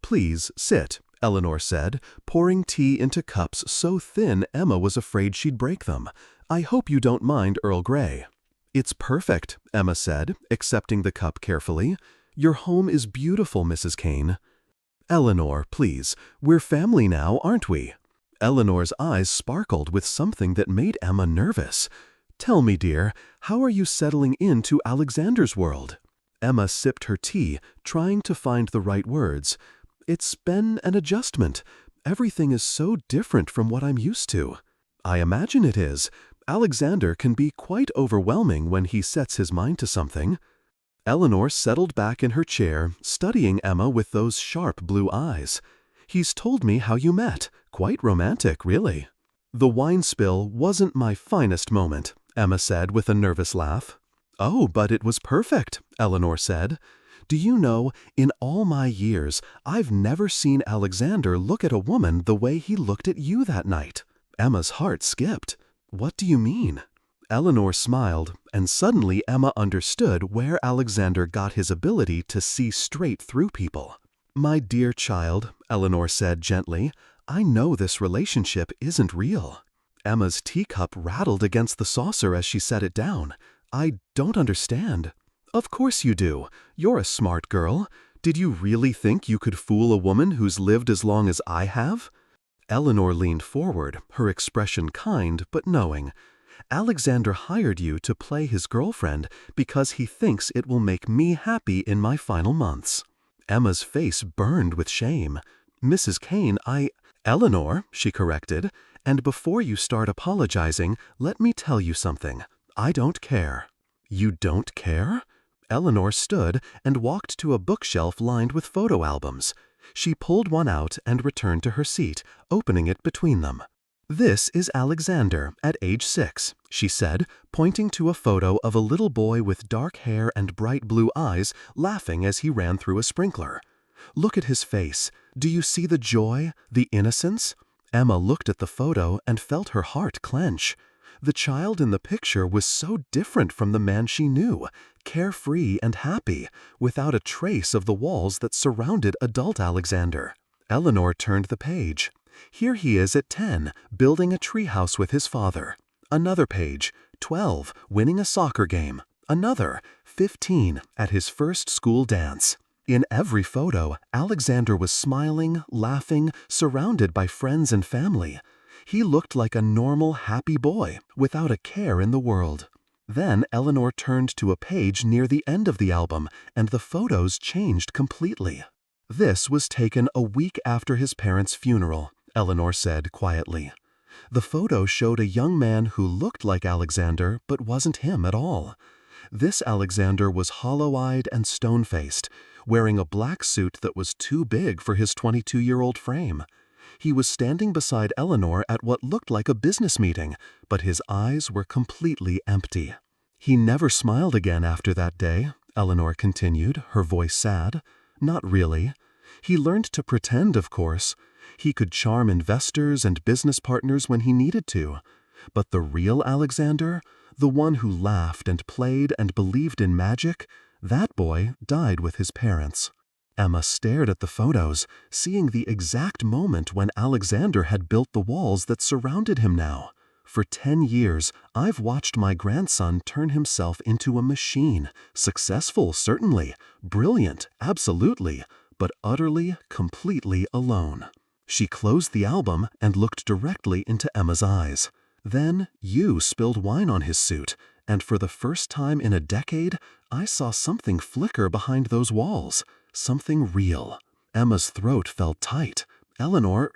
"Please sit," Eleanor said, pouring tea into cups so thin Emma was afraid she'd break them. "I hope you don't mind Earl Grey." "It's perfect," Emma said, accepting the cup carefully. "Your home is beautiful, Mrs. Kane." "Eleanor, please, we're family now, aren't we?" Eleanor's eyes sparkled with something that made Emma nervous. "Tell me, dear, how are you settling into Alexander's world?" Emma sipped her tea, trying to find the right words. "It's been an adjustment. Everything is so different from what I'm used to." "I imagine it is. Alexander can be quite overwhelming when he sets his mind to something." Eleanor settled back in her chair, studying Emma with those sharp blue eyes. "He's told me how you met. Quite romantic, really." "The wine spill wasn't my finest moment," Emma said with a nervous laugh. "Oh, but it was perfect," Eleanor said. "Do you know, in all my years, I've never seen Alexander look at a woman the way he looked at you that night." Emma's heart skipped. "What do you mean?" Eleanor smiled, and suddenly Emma understood where Alexander got his ability to see straight through people. "My dear child," Eleanor said gently, "I know this relationship isn't real." Emma's teacup rattled against the saucer as she set it down. "I don't understand." "Of course you do. You're a smart girl. Did you really think you could fool a woman who's lived as long as I have?" Eleanor leaned forward, her expression kind but knowing. "Alexander hired you to play his girlfriend because he thinks it will make me happy in my final months." Emma's face burned with shame. "Mrs. Kane, Eleanor," she corrected, "and before you start apologizing, let me tell you something. I don't care." "You don't care?" Eleanor stood and walked to a bookshelf lined with photo albums. She pulled one out and returned to her seat, opening it between them. "This is Alexander at age 6, she said, pointing to a photo of a little boy with dark hair and bright blue eyes laughing as he ran through a sprinkler. "Look at his face. Do you see the joy, the innocence?" Emma looked at the photo and felt her heart clench. The child in the picture was so different from the man she knew, carefree and happy, without a trace of the walls that surrounded adult Alexander. Eleanor turned the page. Here he is at 10, building a treehouse with his father. Another page, 12, winning a soccer game. Another, 15, at his first school dance. In every photo, Alexander was smiling, laughing, surrounded by friends and family. He looked like a normal, happy boy, without a care in the world. Then Eleanor turned to a page near the end of the album, and the photos changed completely. "This was taken a week after his parents' funeral," Eleanor said quietly. The photo showed a young man who looked like Alexander but wasn't him at all. This Alexander was hollow-eyed and stone-faced, wearing a black suit that was too big for his 22-year-old frame. He was standing beside Eleanor at what looked like a business meeting, but his eyes were completely empty. "He never smiled again after that day," Eleanor continued, her voice sad. "Not really. He learned to pretend, of course. He could charm investors and business partners when he needed to. But the real Alexander, the one who laughed and played and believed in magic, that boy died with his parents." Emma stared at the photos, seeing the exact moment when Alexander had built the walls that surrounded him now. "For 10 years, I've watched my grandson turn himself into a machine. Successful, certainly. Brilliant, absolutely. But utterly, completely alone." She closed the album and looked directly into Emma's eyes. "Then you spilled wine on his suit, and for the first time in a decade, I saw something flicker behind those walls. Something real." Emma's throat felt tight. "Eleanor,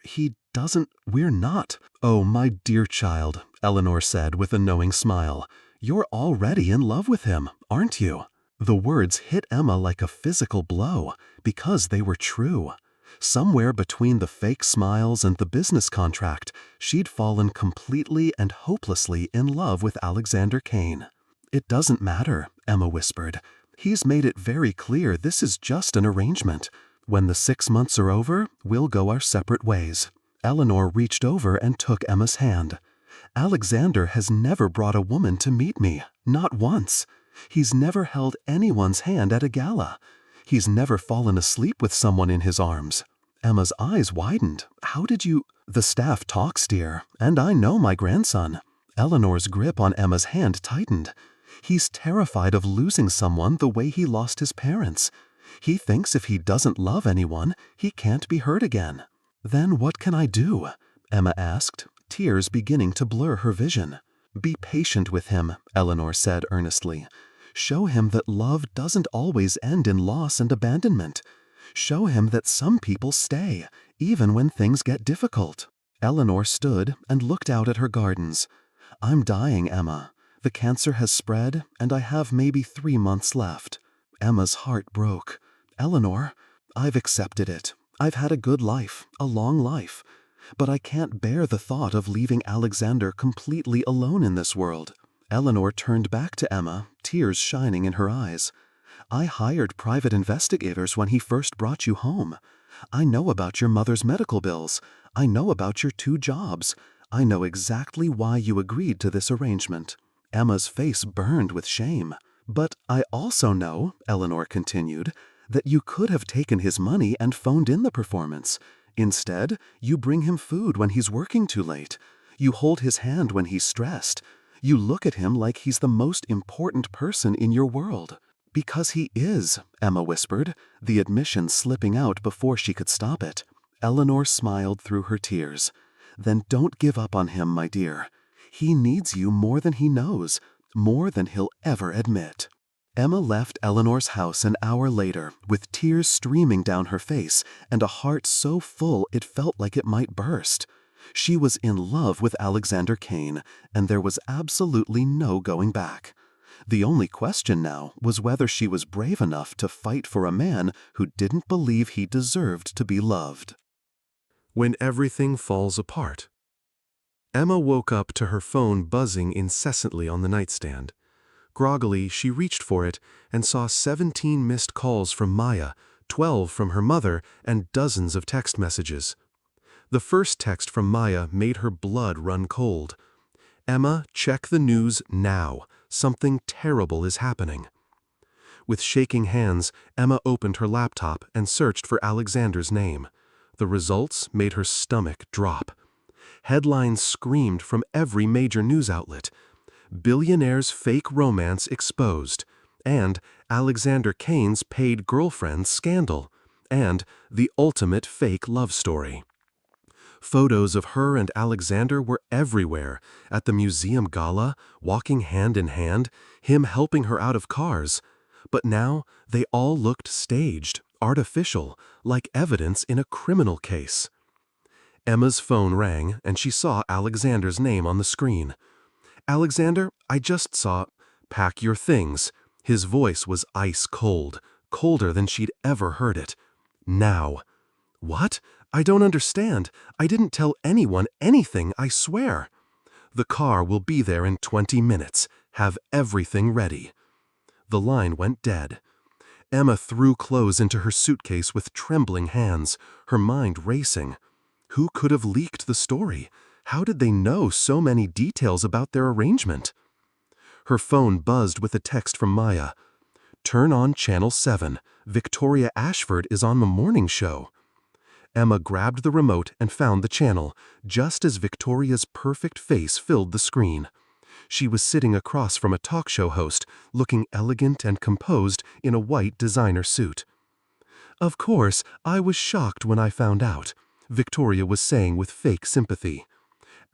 we're not." "Oh, my dear child," Eleanor said with a knowing smile. "You're already in love with him, aren't you?" The words hit Emma like a physical blow, because they were true. Somewhere between the fake smiles and the business contract, she'd fallen completely and hopelessly in love with Alexander Kane. "It doesn't matter," Emma whispered. "He's made it very clear this is just an arrangement. When the 6 months are over, we'll go our separate ways." Eleanor reached over and took Emma's hand. "Alexander has never brought a woman to meet me, not once. He's never held anyone's hand at a gala. He's never fallen asleep with someone in his arms." Emma's eyes widened. "How did you—" "The staff talks, dear, and I know my grandson." Eleanor's grip on Emma's hand tightened. "He's terrified of losing someone the way he lost his parents. He thinks if he doesn't love anyone, he can't be hurt again." "Then what can I do?" Emma asked, tears beginning to blur her vision. "Be patient with him," Eleanor said earnestly. "Show him that love doesn't always end in loss and abandonment. Show him that some people stay, even when things get difficult." Eleanor stood and looked out at her gardens. "I'm dying, Emma. The cancer has spread, and I have maybe 3 months left." Emma's heart broke. "Eleanor, I've accepted it. I've had a good life, a long life. But I can't bear the thought of leaving Alexander completely alone in this world." Eleanor turned back to Emma, tears shining in her eyes. "I hired private investigators when he first brought you home. I know about your mother's medical bills. I know about your 2 jobs. I know exactly why you agreed to this arrangement." Emma's face burned with shame. "But I also know," Eleanor continued, "that you could have taken his money and phoned in the performance. Instead, you bring him food when he's working too late. You hold his hand when he's stressed. You look at him like he's the most important person in your world." "Because he is," Emma whispered, the admission slipping out before she could stop it. Eleanor smiled through her tears. "Then don't give up on him, my dear. He needs you more than he knows, more than he'll ever admit." Emma left Eleanor's house an hour later, with tears streaming down her face and a heart so full it felt like it might burst. She was in love with Alexander Kane, and there was absolutely no going back. The only question now was whether she was brave enough to fight for a man who didn't believe he deserved to be loved. When everything falls apart. Emma woke up to her phone buzzing incessantly on the nightstand. Groggily, she reached for it and saw 17 missed calls from Maya, 12 from her mother, and dozens of text messages. The first text from Maya made her blood run cold. "Emma, check the news now. Something terrible is happening." With shaking hands, Emma opened her laptop and searched for Alexander's name. The results made her stomach drop. Headlines screamed from every major news outlet. "Billionaire's fake romance exposed," and "Alexander Kane's paid girlfriend scandal," and "the ultimate fake love story." Photos of her and Alexander were everywhere, at the museum gala, walking hand in hand, him helping her out of cars. But now they all looked staged, artificial, like evidence in a criminal case. Emma's phone rang, and she saw Alexander's name on the screen. "Alexander, I just saw—" "Pack your things." His voice was ice cold, colder than she'd ever heard it. "Now." "What? I don't understand. I didn't tell anyone anything, I swear." "The car will be there in 20 minutes. Have everything ready." The line went dead. Emma threw clothes into her suitcase with trembling hands, her mind racing. Who could have leaked the story? How did they know so many details about their arrangement? Her phone buzzed with a text from Maya. "Turn on Channel 7. Victoria Ashford is on the morning show." Emma grabbed the remote and found the channel, just as Victoria's perfect face filled the screen. She was sitting across from a talk show host, looking elegant and composed in a white designer suit. "Of course, I was shocked when I found out," Victoria was saying with fake sympathy.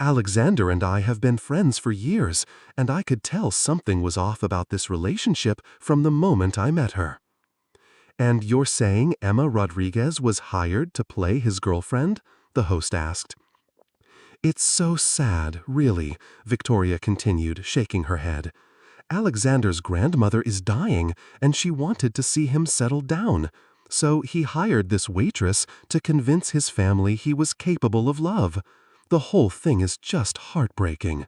"Alexander and I have been friends for years, and I could tell something was off about this relationship from the moment I met her." "And you're saying Emma Rodriguez was hired to play his girlfriend?" the host asked. "It's so sad, really," Victoria continued, shaking her head. "Alexander's grandmother is dying, and she wanted to see him settle down. So he hired this waitress to convince his family he was capable of love. The whole thing is just heartbreaking."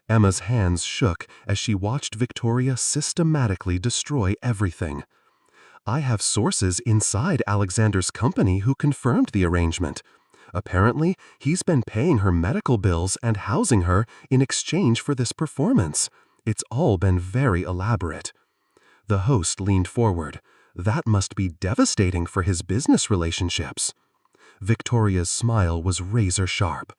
Emma's hands shook as she watched Victoria systematically destroy everything. "I have sources inside Alexander's company who confirmed the arrangement. Apparently, he's been paying her medical bills and housing her in exchange for this performance. It's all been very elaborate." The host leaned forward. "That must be devastating for his business relationships." Victoria's smile was razor sharp.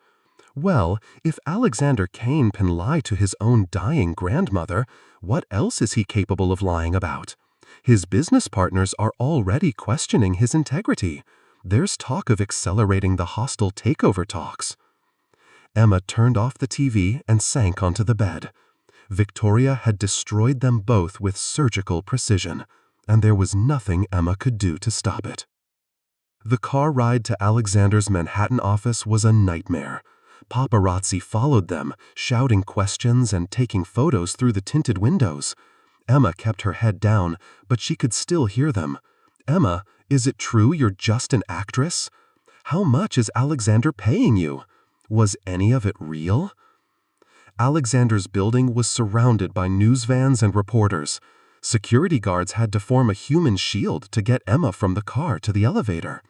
"Well, if Alexander Kane can lie to his own dying grandmother, what else is he capable of lying about? His business partners are already questioning his integrity. There's talk of accelerating the hostile takeover talks." Emma turned off the TV and sank onto the bed. Victoria had destroyed them both with surgical precision, and there was nothing Emma could do to stop it. The car ride to Alexander's Manhattan office was a nightmare. Paparazzi followed them, shouting questions and taking photos through the tinted windows. Emma kept her head down, but she could still hear them. "Emma, is it true you're just an actress? How much is Alexander paying you? Was any of it real?" Alexander's building was surrounded by news vans and reporters. Security guards had to form a human shield to get Emma from the car to the elevator.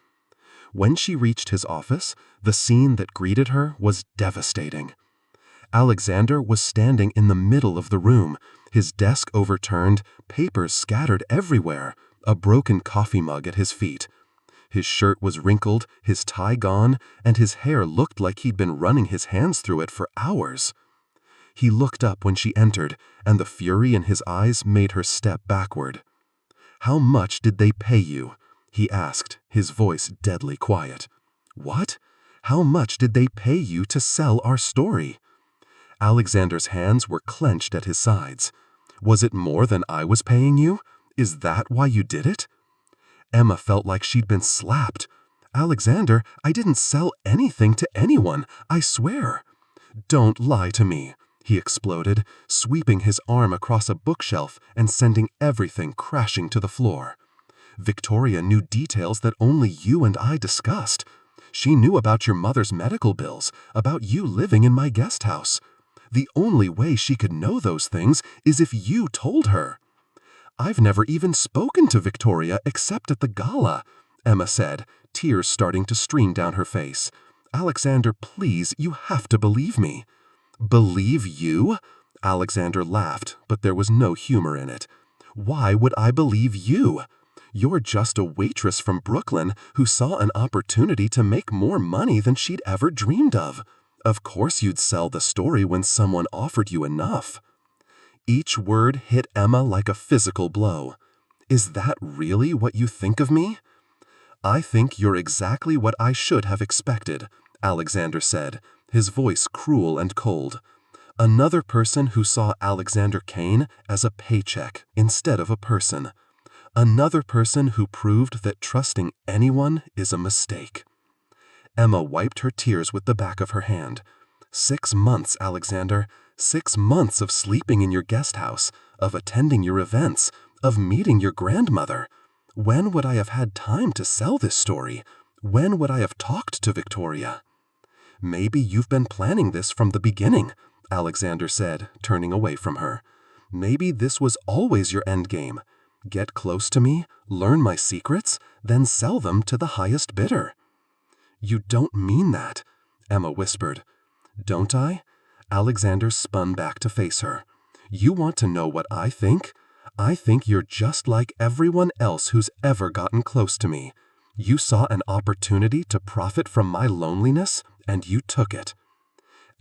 When she reached his office, the scene that greeted her was devastating. Alexander was standing in the middle of the room, his desk overturned, papers scattered everywhere, a broken coffee mug at his feet. His shirt was wrinkled, his tie gone, and his hair looked like he'd been running his hands through it for hours. He looked up when she entered, and the fury in his eyes made her step backward. "How much did they pay you?" he asked, his voice deadly quiet. "What? How much did they pay you to sell our story?" Alexander's hands were clenched at his sides. "Was it more than I was paying you? Is that why you did it?" Emma felt like she'd been slapped. "Alexander, I didn't sell anything to anyone, I swear." "Don't lie to me," he exploded, sweeping his arm across a bookshelf and sending everything crashing to the floor. Victoria knew details that only you and I discussed. She knew about your mother's medical bills, about you living in my guest house. The only way she could know those things is if you told her. I've never even spoken to Victoria except at the gala, Emma said, tears starting to stream down her face. Alexander, please, you have to believe me. Believe you? Alexander laughed, but there was no humor in it. Why would I believe you? You're just a waitress from Brooklyn who saw an opportunity to make more money than she'd ever dreamed of. Of course you'd sell the story when someone offered you enough. Each word hit Emma like a physical blow. Is that really what you think of me? I think you're exactly what I should have expected, Alexander said, his voice cruel and cold. Another person who saw Alexander Kane as a paycheck instead of a person. Another person who proved that trusting anyone is a mistake. Emma wiped her tears with the back of her hand. 6 months, Alexander. 6 months of sleeping in your guest house, of attending your events, of meeting your grandmother. When would I have had time to sell this story? When would I have talked to Victoria? Maybe you've been planning this from the beginning, Alexander said, turning away from her. Maybe this was always your endgame. Get close to me, learn my secrets, then sell them to the highest bidder. You don't mean that, Emma whispered. Don't I? Alexander spun back to face her. You want to know what I think? I think you're just like everyone else who's ever gotten close to me. You saw an opportunity to profit from my loneliness, and you took it.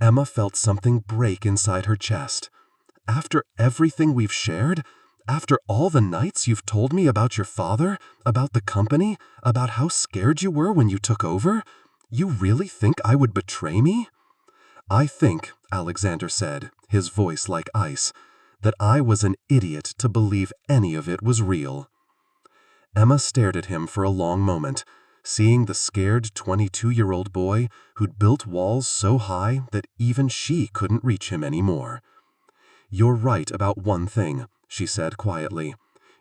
Emma felt something break inside her chest. After everything we've shared, after all the nights you've told me about your father, about the company, about how scared you were when you took over, you really think I would betray me? I think, Alexander said, his voice like ice, that I was an idiot to believe any of it was real. Emma stared at him for a long moment, seeing the scared 22-year-old boy who'd built walls so high that even she couldn't reach him anymore. You're right about one thing, she said quietly.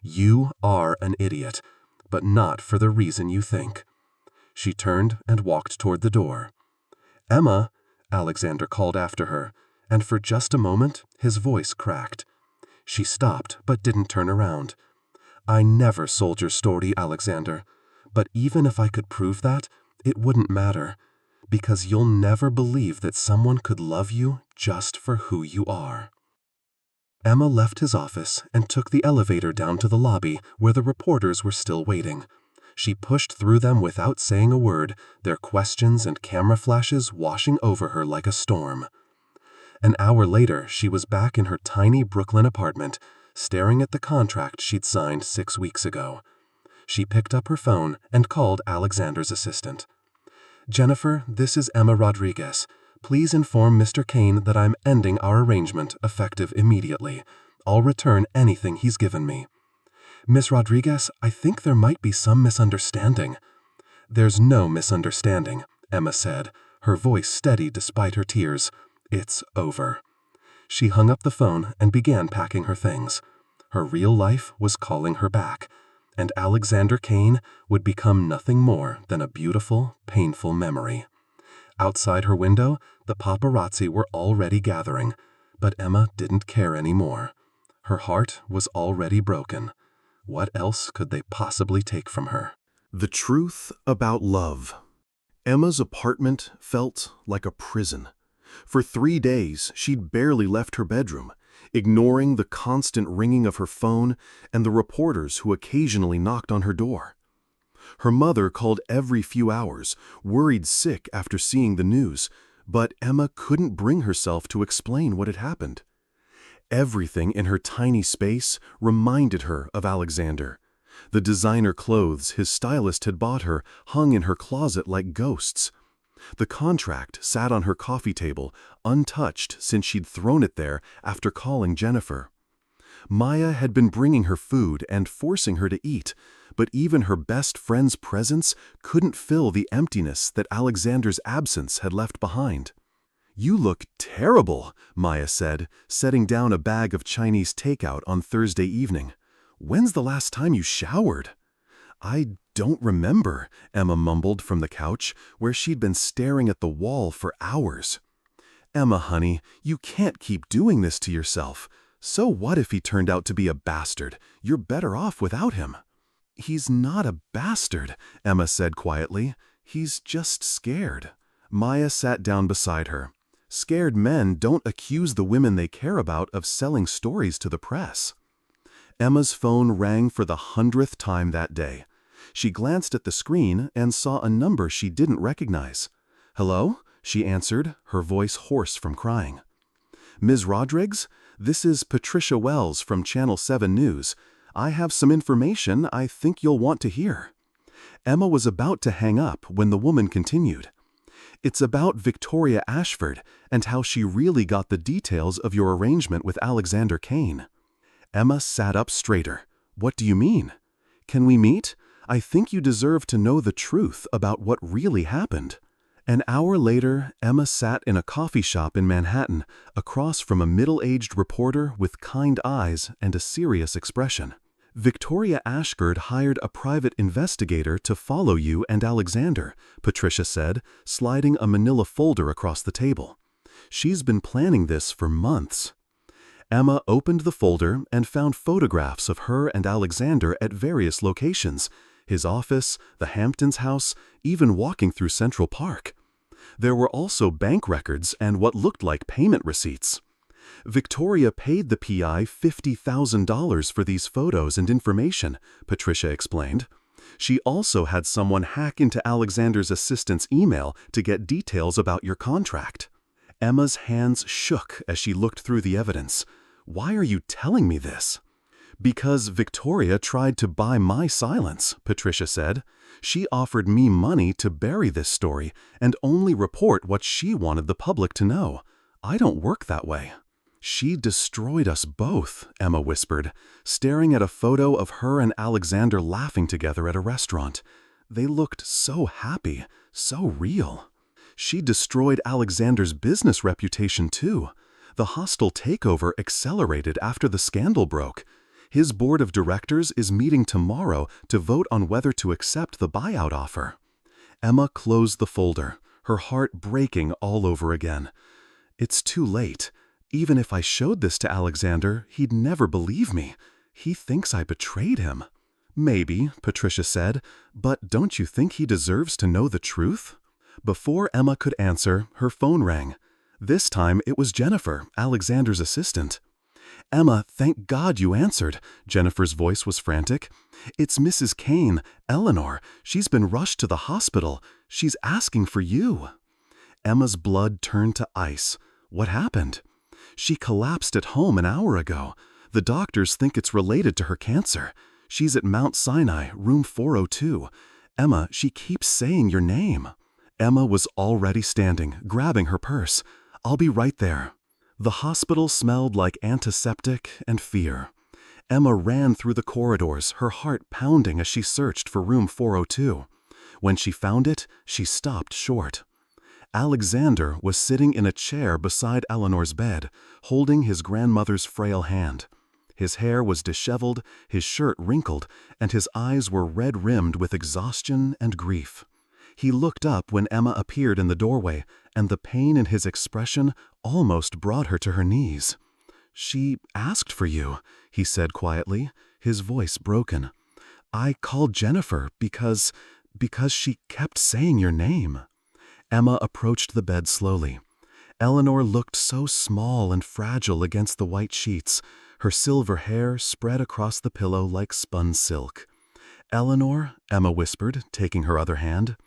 You are an idiot, but not for the reason you think. She turned and walked toward the door. Emma, Alexander called after her, and for just a moment his voice cracked. She stopped but didn't turn around. I never sold your story, Alexander, but even if I could prove that, it wouldn't matter, because you'll never believe that someone could love you just for who you are. Emma left his office and took the elevator down to the lobby where the reporters were still waiting. She pushed through them without saying a word, their questions and camera flashes washing over her like a storm. An hour later, she was back in her tiny Brooklyn apartment, staring at the contract she'd signed 6 weeks ago. She picked up her phone and called Alexander's assistant. Jennifer, this is Emma Rodriguez. Please inform Mr. Kane that I'm ending our arrangement effective immediately. I'll return anything he's given me. Miss Rodriguez, I think there might be some misunderstanding. There's no misunderstanding, Emma said, her voice steady despite her tears. It's over. She hung up the phone and began packing her things. Her real life was calling her back, and Alexander Kane would become nothing more than a beautiful, painful memory. Outside her window, the paparazzi were already gathering, but Emma didn't care anymore. Her heart was already broken. What else could they possibly take from her? The truth about love. Emma's apartment felt like a prison. For 3 days, she'd barely left her bedroom, ignoring the constant ringing of her phone and the reporters who occasionally knocked on her door. Her mother called every few hours, worried sick after seeing the news, but Emma couldn't bring herself to explain what had happened. Everything in her tiny space reminded her of Alexander. The designer clothes his stylist had bought her hung in her closet like ghosts. The contract sat on her coffee table, untouched since she'd thrown it there after calling Jennifer. Maya had been bringing her food and forcing her to eat, but even her best friend's presence couldn't fill the emptiness that Alexander's absence had left behind. You look terrible, Maya said, setting down a bag of Chinese takeout on Thursday evening. When's the last time you showered? I don't remember, Emma mumbled from the couch, where she'd been staring at the wall for hours. Emma, honey, you can't keep doing this to yourself. So what if he turned out to be a bastard? You're better off without him. He's not a bastard, Emma said quietly. He's just scared. Maya sat down beside her. Scared men don't accuse the women they care about of selling stories to the press. Emma's phone rang for the 100th time that day. She glanced at the screen and saw a number she didn't recognize. Hello? She answered, her voice hoarse from crying. Ms. Rodrigues, this is Patricia Wells from Channel 7 News. I have some information I think you'll want to hear. Emma was about to hang up when the woman continued. It's about Victoria Ashford and how she really got the details of your arrangement with Alexander Kane. Emma sat up straighter. What do you mean? Can we meet? I think you deserve to know the truth about what really happened. An hour later, Emma sat in a coffee shop in Manhattan, across from a middle-aged reporter with kind eyes and a serious expression. Victoria Ashford hired a private investigator to follow you and Alexander, Patricia said, sliding a manila folder across the table. She's been planning this for months. Emma opened the folder and found photographs of her and Alexander at various locations, his office, the Hamptons house, even walking through Central Park. There were also bank records and what looked like payment receipts. Victoria paid the PI $50,000 for these photos and information, Patricia explained. She also had someone hack into Alexander's assistant's email to get details about your contract. Emma's hands shook as she looked through the evidence. Why are you telling me this? Because Victoria tried to buy my silence, Patricia said. She offered me money to bury this story and only report what she wanted the public to know. I don't work that way. She destroyed us both, Emma whispered, staring at a photo of her and Alexander laughing together at a restaurant. They looked so happy, so real. She destroyed Alexander's business reputation too. The hostile takeover accelerated after the scandal broke. His board of directors is meeting tomorrow to vote on whether to accept the buyout offer. Emma closed the folder, her heart breaking all over again. It's too late. Even if I showed this to Alexander, he'd never believe me. He thinks I betrayed him. Maybe, Patricia said, but don't you think he deserves to know the truth? Before Emma could answer, her phone rang. This time it was Jennifer, Alexander's assistant. Emma, thank God you answered. Jennifer's voice was frantic. It's Mrs. Kane, Eleanor. She's been rushed to the hospital. She's asking for you. Emma's blood turned to ice. What happened? She collapsed at home an hour ago. The doctors think it's related to her cancer. She's at Mount Sinai, room 402. Emma, she keeps saying your name. Emma was already standing, grabbing her purse. I'll be right there. The hospital smelled like antiseptic and fear. Emma ran through the corridors, her heart pounding as she searched for room 402. When she found it, she stopped short. Alexander was sitting in a chair beside Eleanor's bed, holding his grandmother's frail hand. His hair was disheveled, his shirt wrinkled, and his eyes were red-rimmed with exhaustion and grief. He looked up when Emma appeared in the doorway, and the pain in his expression almost brought her to her knees. She asked for you, he said quietly, his voice broken. I called Jennifer because she kept saying your name. Emma approached the bed slowly. Eleanor looked so small and fragile against the white sheets, her silver hair spread across the pillow like spun silk. Eleanor, Emma whispered, taking her other hand.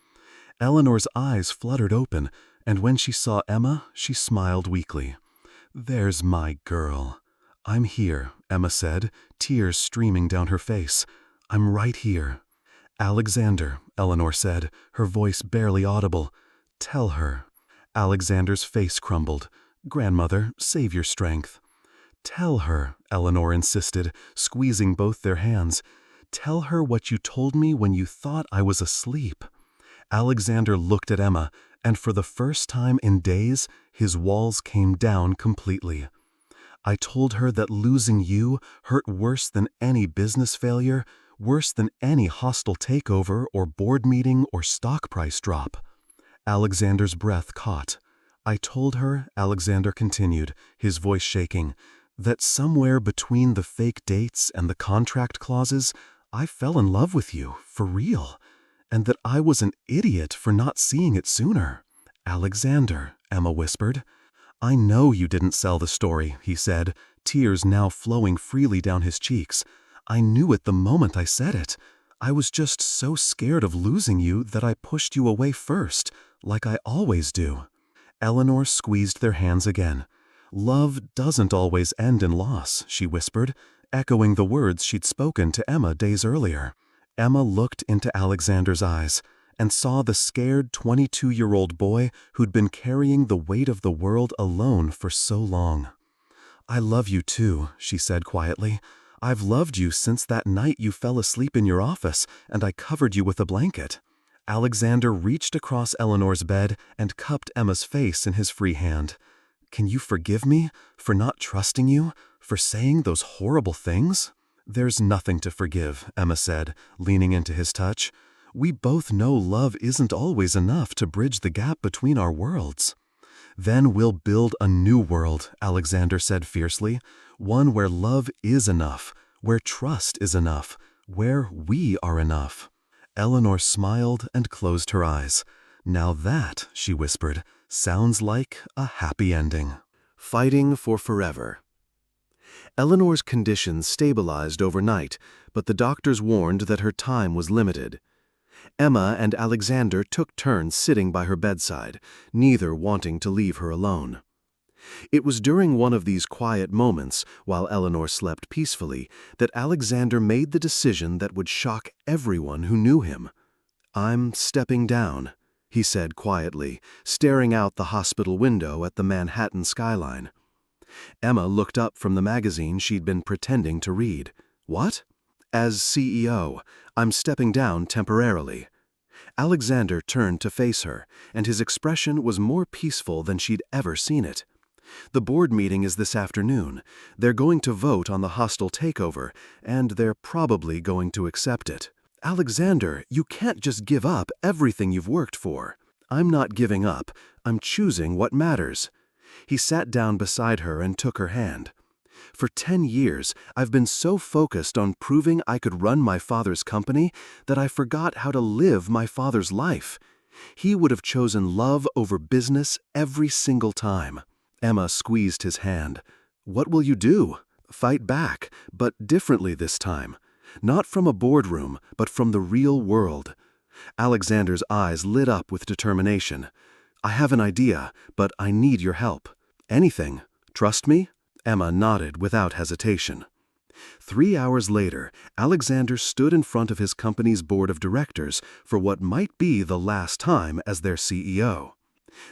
Eleanor's eyes fluttered open, and when she saw Emma, she smiled weakly. There's my girl. I'm here, Emma said, tears streaming down her face. I'm right here. Alexander, Eleanor said, her voice barely audible. Tell her. Alexander's face crumbled. Grandmother, save your strength. Tell her, Eleanor insisted, squeezing both their hands. Tell her what you told me when you thought I was asleep. Alexander looked at Emma, and for the first time in days, his walls came down completely. I told her that losing you hurt worse than any business failure, worse than any hostile takeover or board meeting or stock price drop. Alexander's breath caught. I told her, Alexander continued, his voice shaking, that somewhere between the fake dates and the contract clauses, I fell in love with you, for real, and that I was an idiot for not seeing it sooner. Alexander, Emma whispered. I know you didn't sell the story, he said, tears now flowing freely down his cheeks. I knew it the moment I said it. I was just so scared of losing you that I pushed you away first, like I always do. Eleanor squeezed their hands again. Love doesn't always end in loss, she whispered, echoing the words she'd spoken to Emma days earlier. Emma looked into Alexander's eyes and saw the scared 22-year-old boy who'd been carrying the weight of the world alone for so long. I love you too, she said quietly. I've loved you since that night you fell asleep in your office and I covered you with a blanket. Alexander reached across Eleanor's bed and cupped Emma's face in his free hand. Can you forgive me for not trusting you, for saying those horrible things? There's nothing to forgive, Emma said, leaning into his touch. We both know love isn't always enough to bridge the gap between our worlds. Then we'll build a new world, Alexander said fiercely, one where love is enough, where trust is enough, where we are enough. Eleanor smiled and closed her eyes. Now that, she whispered, sounds like a happy ending. Fighting for forever. Eleanor's condition stabilized overnight, but the doctors warned that her time was limited. Emma and Alexander took turns sitting by her bedside, neither wanting to leave her alone. It was during one of these quiet moments, while Eleanor slept peacefully, that Alexander made the decision that would shock everyone who knew him. I'm stepping down, he said quietly, staring out the hospital window at the Manhattan skyline. Emma looked up from the magazine she'd been pretending to read. What? As CEO, I'm stepping down temporarily. Alexander turned to face her, and his expression was more peaceful than she'd ever seen it. The board meeting is this afternoon. They're going to vote on the hostile takeover, and they're probably going to accept it. Alexander, you can't just give up everything you've worked for. I'm not giving up. I'm choosing what matters. He sat down beside her and took her hand. For 10 years, I've been so focused on proving I could run my father's company that I forgot how to live my father's life. He would have chosen love over business every single time. Emma squeezed his hand. What will you do? Fight back, but differently this time. Not from a boardroom, but from the real world. Alexander's eyes lit up with determination. I have an idea, but I need your help. Anything. Trust me? Emma nodded without hesitation. 3 hours later, Alexander stood in front of his company's board of directors for what might be the last time as their CEO.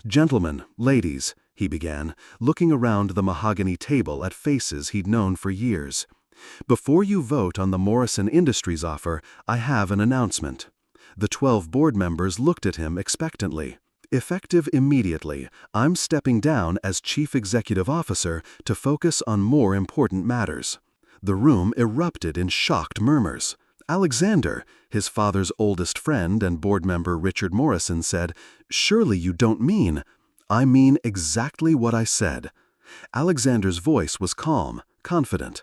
Gentlemen, ladies, he began, looking around the mahogany table at faces he'd known for years. Before you vote on the Morrison Industries offer, I have an announcement. The 12 board members looked at him expectantly. Effective immediately, I'm stepping down as Chief Executive Officer to focus on more important matters. The room erupted in shocked murmurs. Alexander, his father's oldest friend and board member Richard Morrison, said, "Surely you don't mean—" "I mean exactly what I said." Alexander's voice was calm, confident.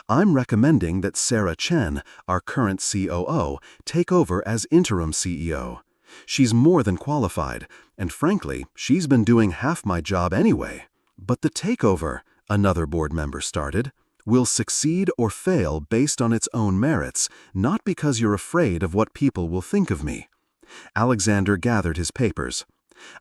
"I'm recommending that Sarah Chen, our current COO, take over as interim CEO. She's more than qualified, and frankly, she's been doing half my job anyway." "But the takeover," another board member started, "will succeed or fail based on its own merits, not because you're afraid of what people will think of me." Alexander gathered his papers.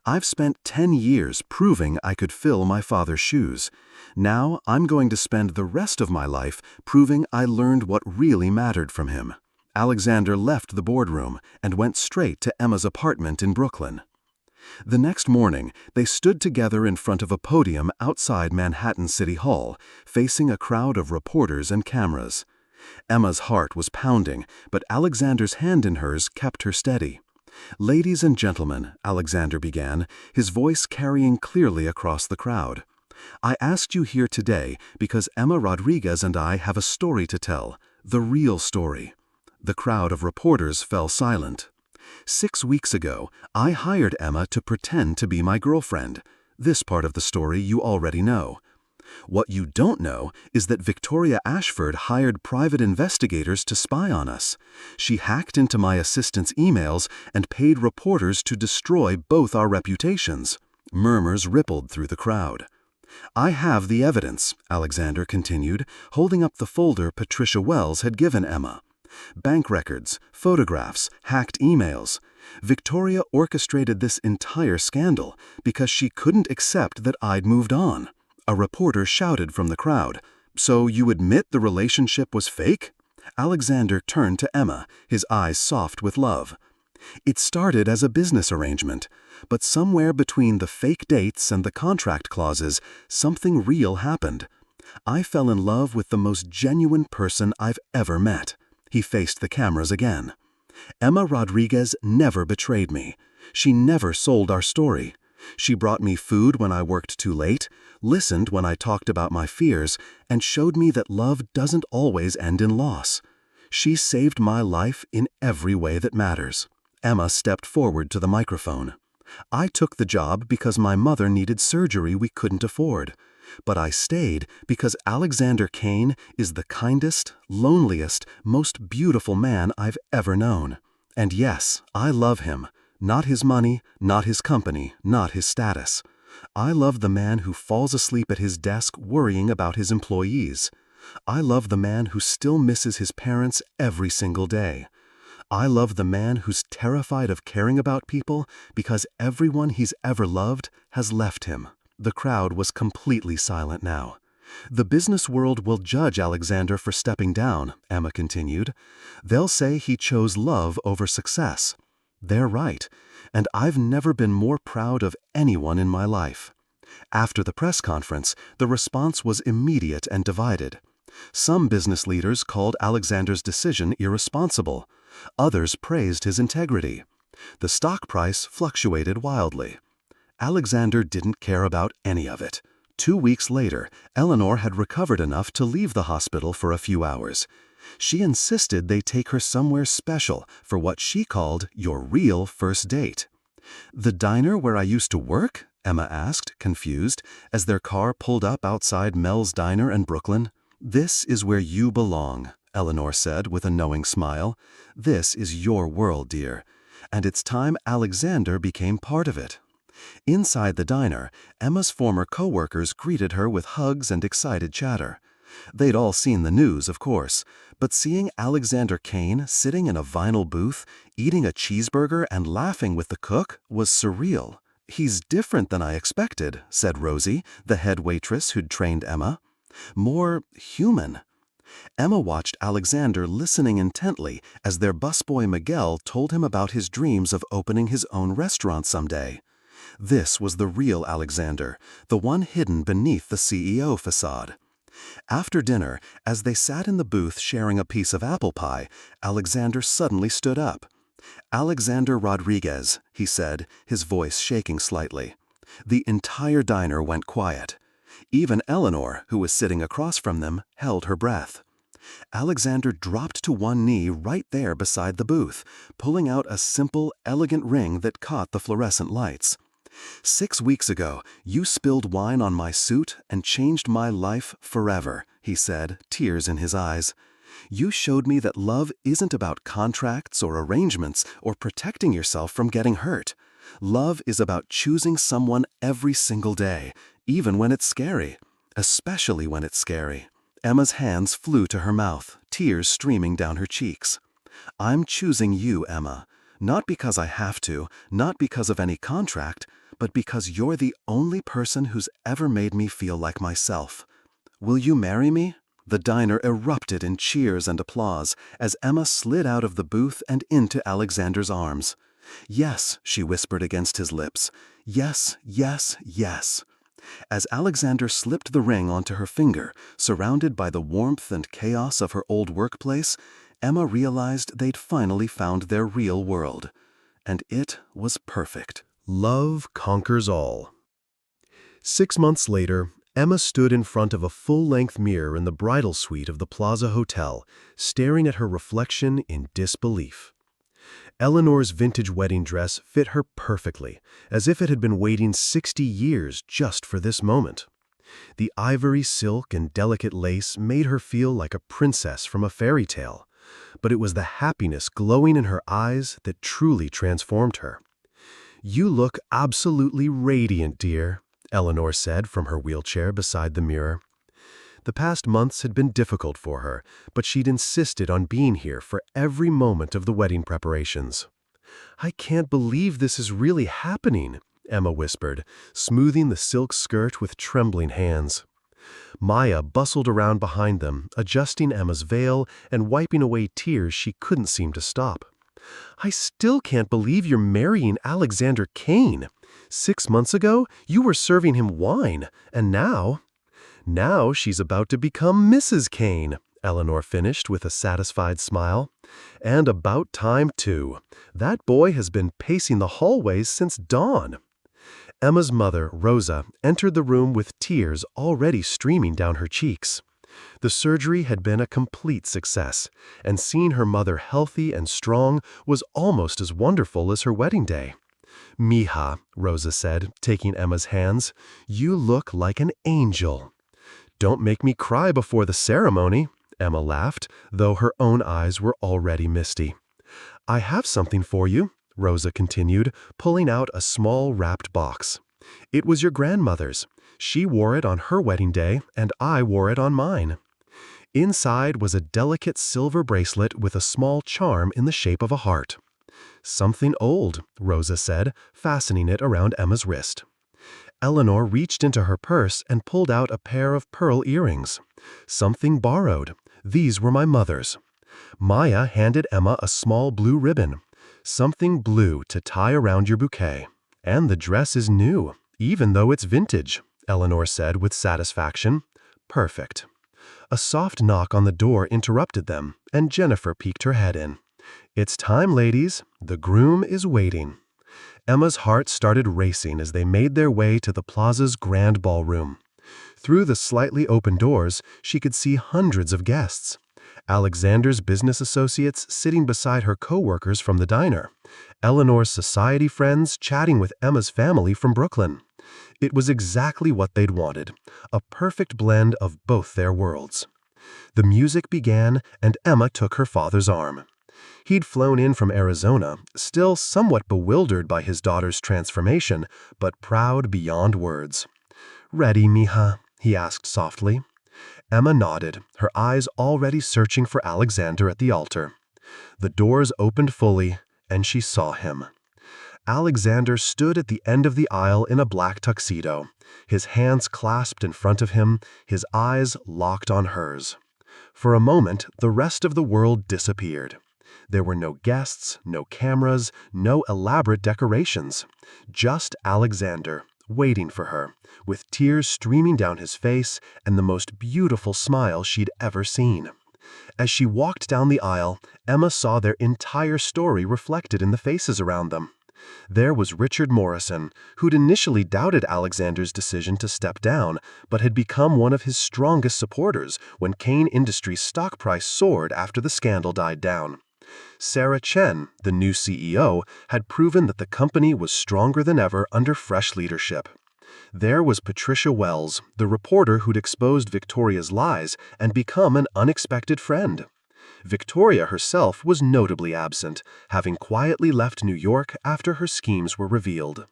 "I've spent 10 years proving I could fill my father's shoes. Now I'm going to spend the rest of my life proving I learned what really mattered from him." Alexander left the boardroom and went straight to Emma's apartment in Brooklyn. The next morning, they stood together in front of a podium outside Manhattan City Hall, facing a crowd of reporters and cameras. Emma's heart was pounding, but Alexander's hand in hers kept her steady. "Ladies and gentlemen," Alexander began, his voice carrying clearly across the crowd. "I asked you here today because Emma Rodriguez and I have a story to tell, the real story." The crowd of reporters fell silent. "6 weeks ago, I hired Emma to pretend to be my girlfriend. This part of the story you already know. What you don't know is that Victoria Ashford hired private investigators to spy on us. She hacked into my assistant's emails and paid reporters to destroy both our reputations." Murmurs rippled through the crowd. "I have the evidence," Alexander continued, holding up the folder Patricia Wells had given Emma. "Bank records, photographs, hacked emails. Victoria orchestrated this entire scandal because she couldn't accept that I'd moved on." A reporter shouted from the crowd, "So you admit the relationship was fake?" Alexander turned to Emma, his eyes soft with love. "It started as a business arrangement, but somewhere between the fake dates and the contract clauses, something real happened. I fell in love with the most genuine person I've ever met." He faced the cameras again. "Emma Rodriguez never betrayed me. She never sold our story. She brought me food when I worked too late, listened when I talked about my fears, and showed me that love doesn't always end in loss. She saved my life in every way that matters." Emma stepped forward to the microphone. "I took the job because my mother needed surgery we couldn't afford. But I stayed because Alexander Kane is the kindest, loneliest, most beautiful man I've ever known. And yes, I love him. Not his money, not his company, not his status. I love the man who falls asleep at his desk worrying about his employees. I love the man who still misses his parents every single day. I love the man who's terrified of caring about people because everyone he's ever loved has left him." The crowd was completely silent now. "The business world will judge Alexander for stepping down," Emma continued. "They'll say he chose love over success. They're right, and I've never been more proud of anyone in my life." After the press conference, the response was immediate and divided. Some business leaders called Alexander's decision irresponsible. Others praised his integrity. The stock price fluctuated wildly. Alexander didn't care about any of it. 2 weeks later, Eleanor had recovered enough to leave the hospital for a few hours. She insisted they take her somewhere special for what she called your real first date. "The diner where I used to work?" Emma asked, confused, as their car pulled up outside Mel's Diner in Brooklyn. "This is where you belong," Eleanor said with a knowing smile. "This is your world, dear. And it's time Alexander became part of it." Inside the diner, Emma's former co-workers greeted her with hugs and excited chatter. They'd all seen the news, of course, but seeing Alexander Kane sitting in a vinyl booth, eating a cheeseburger and laughing with the cook was surreal. "He's different than I expected," said Rosie, the head waitress who'd trained Emma. "More human." Emma watched Alexander listening intently as their busboy Miguel told him about his dreams of opening his own restaurant someday. This was the real Alexander, the one hidden beneath the CEO facade. After dinner, as they sat in the booth sharing a piece of apple pie, Alexander suddenly stood up. "Alexander Rodriguez," he said, his voice shaking slightly. The entire diner went quiet. Even Eleanor, who was sitting across from them, held her breath. Alexander dropped to one knee right there beside the booth, pulling out a simple, elegant ring that caught the fluorescent lights. "6 weeks ago, you spilled wine on my suit and changed my life forever," he said, tears in his eyes. "You showed me that love isn't about contracts or arrangements or protecting yourself from getting hurt. Love is about choosing someone every single day, even when it's scary, especially when it's scary." Emma's hands flew to her mouth, tears streaming down her cheeks. "I'm choosing you, Emma, not because I have to, not because of any contract, but because you're the only person who's ever made me feel like myself. Will you marry me?" The diner erupted in cheers and applause as Emma slid out of the booth and into Alexander's arms. "Yes," she whispered against his lips. "Yes, yes, yes." As Alexander slipped the ring onto her finger, surrounded by the warmth and chaos of her old workplace, Emma realized they'd finally found their real world. and it was perfect. Love conquers all. 6 months later, Emma stood in front of a full-length mirror in the bridal suite of the Plaza Hotel, staring at her reflection in disbelief. Eleanor's vintage wedding dress fit her perfectly, as if it had been waiting 60 years just for this moment. The ivory silk and delicate lace made her feel like a princess from a fairy tale, but it was the happiness glowing in her eyes that truly transformed her. "You look absolutely radiant, dear," Eleanor said from her wheelchair beside the mirror. The past months had been difficult for her, but she'd insisted on being here for every moment of the wedding preparations. "I can't believe this is really happening," Emma whispered, smoothing the silk skirt with trembling hands. Maya bustled around behind them, adjusting Emma's veil and wiping away tears she couldn't seem to stop. "I still can't believe you're marrying Alexander Kane. 6 months ago, you were serving him wine, and now she's about to become Mrs. Kane," Eleanor finished with a satisfied smile. "And about time, too. That boy has been pacing the hallways since dawn." Emma's mother, Rosa, entered the room with tears already streaming down her cheeks. The surgery had been a complete success, and seeing her mother healthy and strong was almost as wonderful as her wedding day. "Mija," Rosa said, taking Emma's hands, "you look like an angel." "Don't make me cry before the ceremony," Emma laughed, though her own eyes were already misty. "I have something for you," Rosa continued, pulling out a small wrapped box. "It was your grandmother's. She wore it on her wedding day, and I wore it on mine." Inside was a delicate silver bracelet with a small charm in the shape of a heart. "Something old," Rosa said, fastening it around Emma's wrist. Eleanor reached into her purse and pulled out a pair of pearl earrings. "Something borrowed. These were my mother's." Maya handed Emma a small blue ribbon. "Something blue to tie around your bouquet. And the dress is new, even though it's vintage," Eleanor said with satisfaction. "Perfect." A soft knock on the door interrupted them, and Jennifer peeked her head in. "It's time, ladies. The groom is waiting." Emma's heart started racing as they made their way to the plaza's grand ballroom. Through the slightly open doors, she could see hundreds of guests. Alexander's business associates sitting beside her co-workers from the diner. Eleanor's society friends chatting with Emma's family from Brooklyn. It was exactly what they'd wanted, a perfect blend of both their worlds. The music began, and Emma took her father's arm. He'd flown in from Arizona, still somewhat bewildered by his daughter's transformation, but proud beyond words. "Ready, mija?" he asked softly. Emma nodded, her eyes already searching for Alexander at the altar. The doors opened fully, and she saw him. Alexander stood at the end of the aisle in a black tuxedo, his hands clasped in front of him, his eyes locked on hers. For a moment, the rest of the world disappeared. There were no guests, no cameras, no elaborate decorations. Just Alexander, waiting for her, with tears streaming down his face and the most beautiful smile she'd ever seen. As she walked down the aisle, Emma saw their entire story reflected in the faces around them. There was Richard Morrison, who'd initially doubted Alexander's decision to step down, but had become one of his strongest supporters when Kane Industries' stock price soared after the scandal died down. Sarah Chen, the new CEO, had proven that the company was stronger than ever under fresh leadership. There was Patricia Wells, the reporter who'd exposed Victoria's lies and become an unexpected friend. Victoria herself was notably absent, having quietly left New York after her schemes were revealed.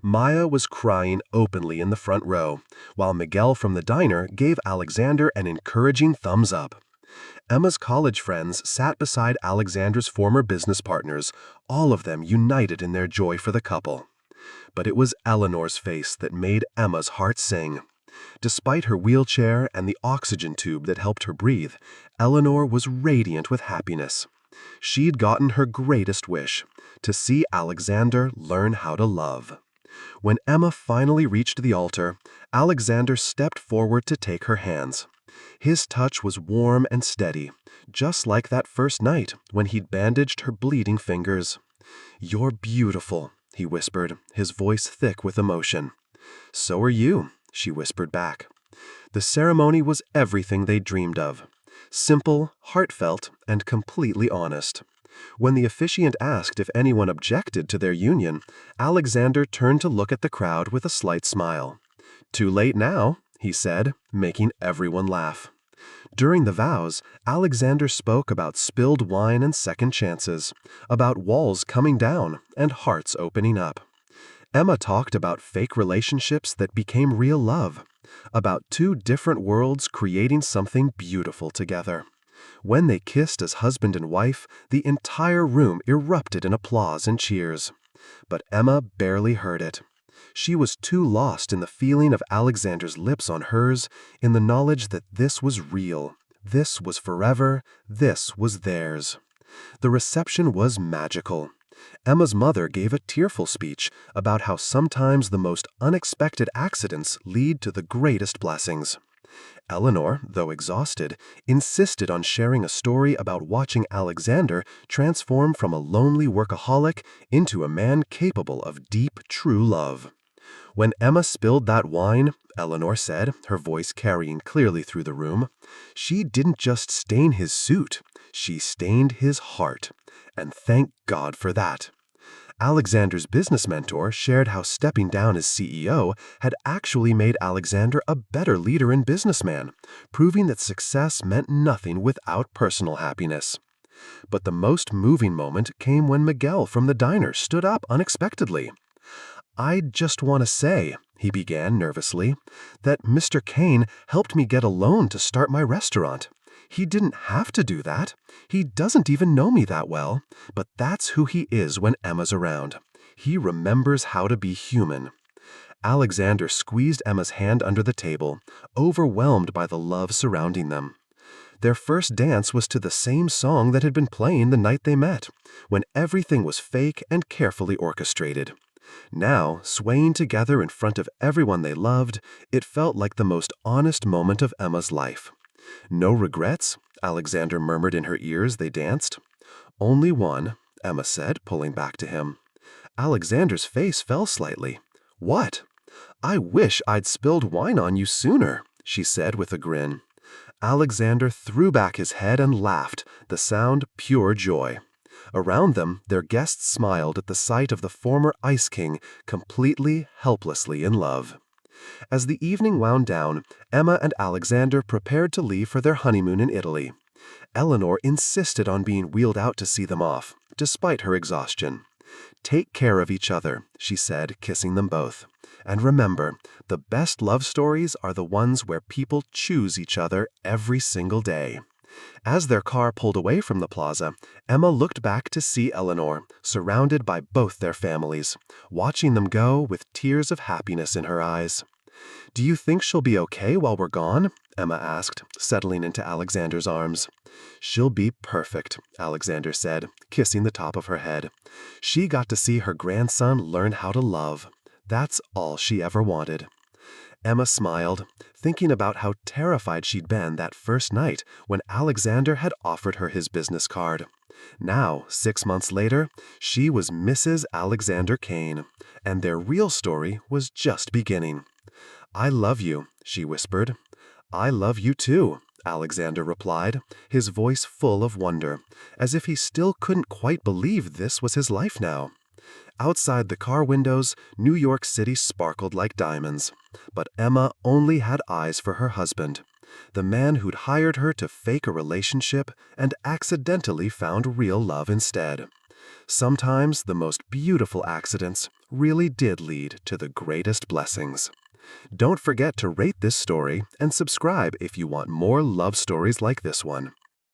Maya was crying openly in the front row, while Miguel from the diner gave Alexander an encouraging thumbs up. Emma's college friends sat beside Alexander's former business partners, all of them united in their joy for the couple. But it was Eleanor's face that made Emma's heart sing. Despite her wheelchair and the oxygen tube that helped her breathe, Eleanor was radiant with happiness. She'd gotten her greatest wish, to see Alexander learn how to love. When Emma finally reached the altar, Alexander stepped forward to take her hands. His touch was warm and steady, just like that first night when he'd bandaged her bleeding fingers. "You're beautiful," he whispered, his voice thick with emotion. "So are you," she whispered back. The ceremony was everything they dreamed of. Simple, heartfelt, and completely honest. When the officiant asked if anyone objected to their union, Alexander turned to look at the crowd with a slight smile. "Too late now," he said, making everyone laugh. During the vows, Alexander spoke about spilled wine and second chances, about walls coming down and hearts opening up. Emma talked about fake relationships that became real love, about two different worlds creating something beautiful together. When they kissed as husband and wife, the entire room erupted in applause and cheers. But Emma barely heard it. She was too lost in the feeling of Alexander's lips on hers, in the knowledge that this was real, this was forever, this was theirs. The reception was magical. Emma's mother gave a tearful speech about how sometimes the most unexpected accidents lead to the greatest blessings. Eleanor, though exhausted, insisted on sharing a story about watching Alexander transform from a lonely workaholic into a man capable of deep, true love. When Emma spilled that wine, Eleanor said, her voice carrying clearly through the room, she didn't just stain his suit, she stained his heart. And thank God for that. Alexander's business mentor shared how stepping down as CEO had actually made Alexander a better leader and businessman, proving that success meant nothing without personal happiness. But the most moving moment came when Miguel from the diner stood up unexpectedly. "I just want to say," he began nervously, "that Mr. Kane helped me get a loan to start my restaurant. He didn't have to do that. He doesn't even know me that well, but that's who he is when Emma's around. He remembers how to be human." Alexander squeezed Emma's hand under the table, overwhelmed by the love surrounding them. Their first dance was to the same song that had been playing the night they met, when everything was fake and carefully orchestrated. Now, swaying together in front of everyone they loved, it felt like the most honest moment of Emma's life. "No regrets?" Alexander murmured in her ear as they danced. "Only one," Emma said, pulling back to him. Alexander's face fell slightly. "What?" "I wish I'd spilled wine on you sooner," she said with a grin. Alexander threw back his head and laughed, the sound pure joy. Around them, their guests smiled at the sight of the former Ice King completely, helplessly in love. As the evening wound down, Emma and Alexander prepared to leave for their honeymoon in Italy. Eleanor insisted on being wheeled out to see them off, despite her exhaustion. "Take care of each other," she said, kissing them both. "And remember, the best love stories are the ones where people choose each other every single day." As their car pulled away from the plaza, Emma looked back to see Eleanor, surrounded by both their families, watching them go with tears of happiness in her eyes. "Do you think she'll be okay while we're gone?" Emma asked, settling into Alexander's arms. "She'll be perfect," Alexander said, kissing the top of her head. "She got to see her grandson learn how to love. That's all she ever wanted." Emma smiled, thinking about how terrified she'd been that first night when Alexander had offered her his business card. Now, 6 months later, she was Mrs. Alexander Kane, and their real story was just beginning. "I love you," she whispered. "I love you too," Alexander replied, his voice full of wonder, as if he still couldn't quite believe this was his life now. Outside the car windows, New York City sparkled like diamonds, but Emma only had eyes for her husband, the man who'd hired her to fake a relationship and accidentally found real love instead. Sometimes the most beautiful accidents really did lead to the greatest blessings. Don't forget to rate this story and subscribe if you want more love stories like this one.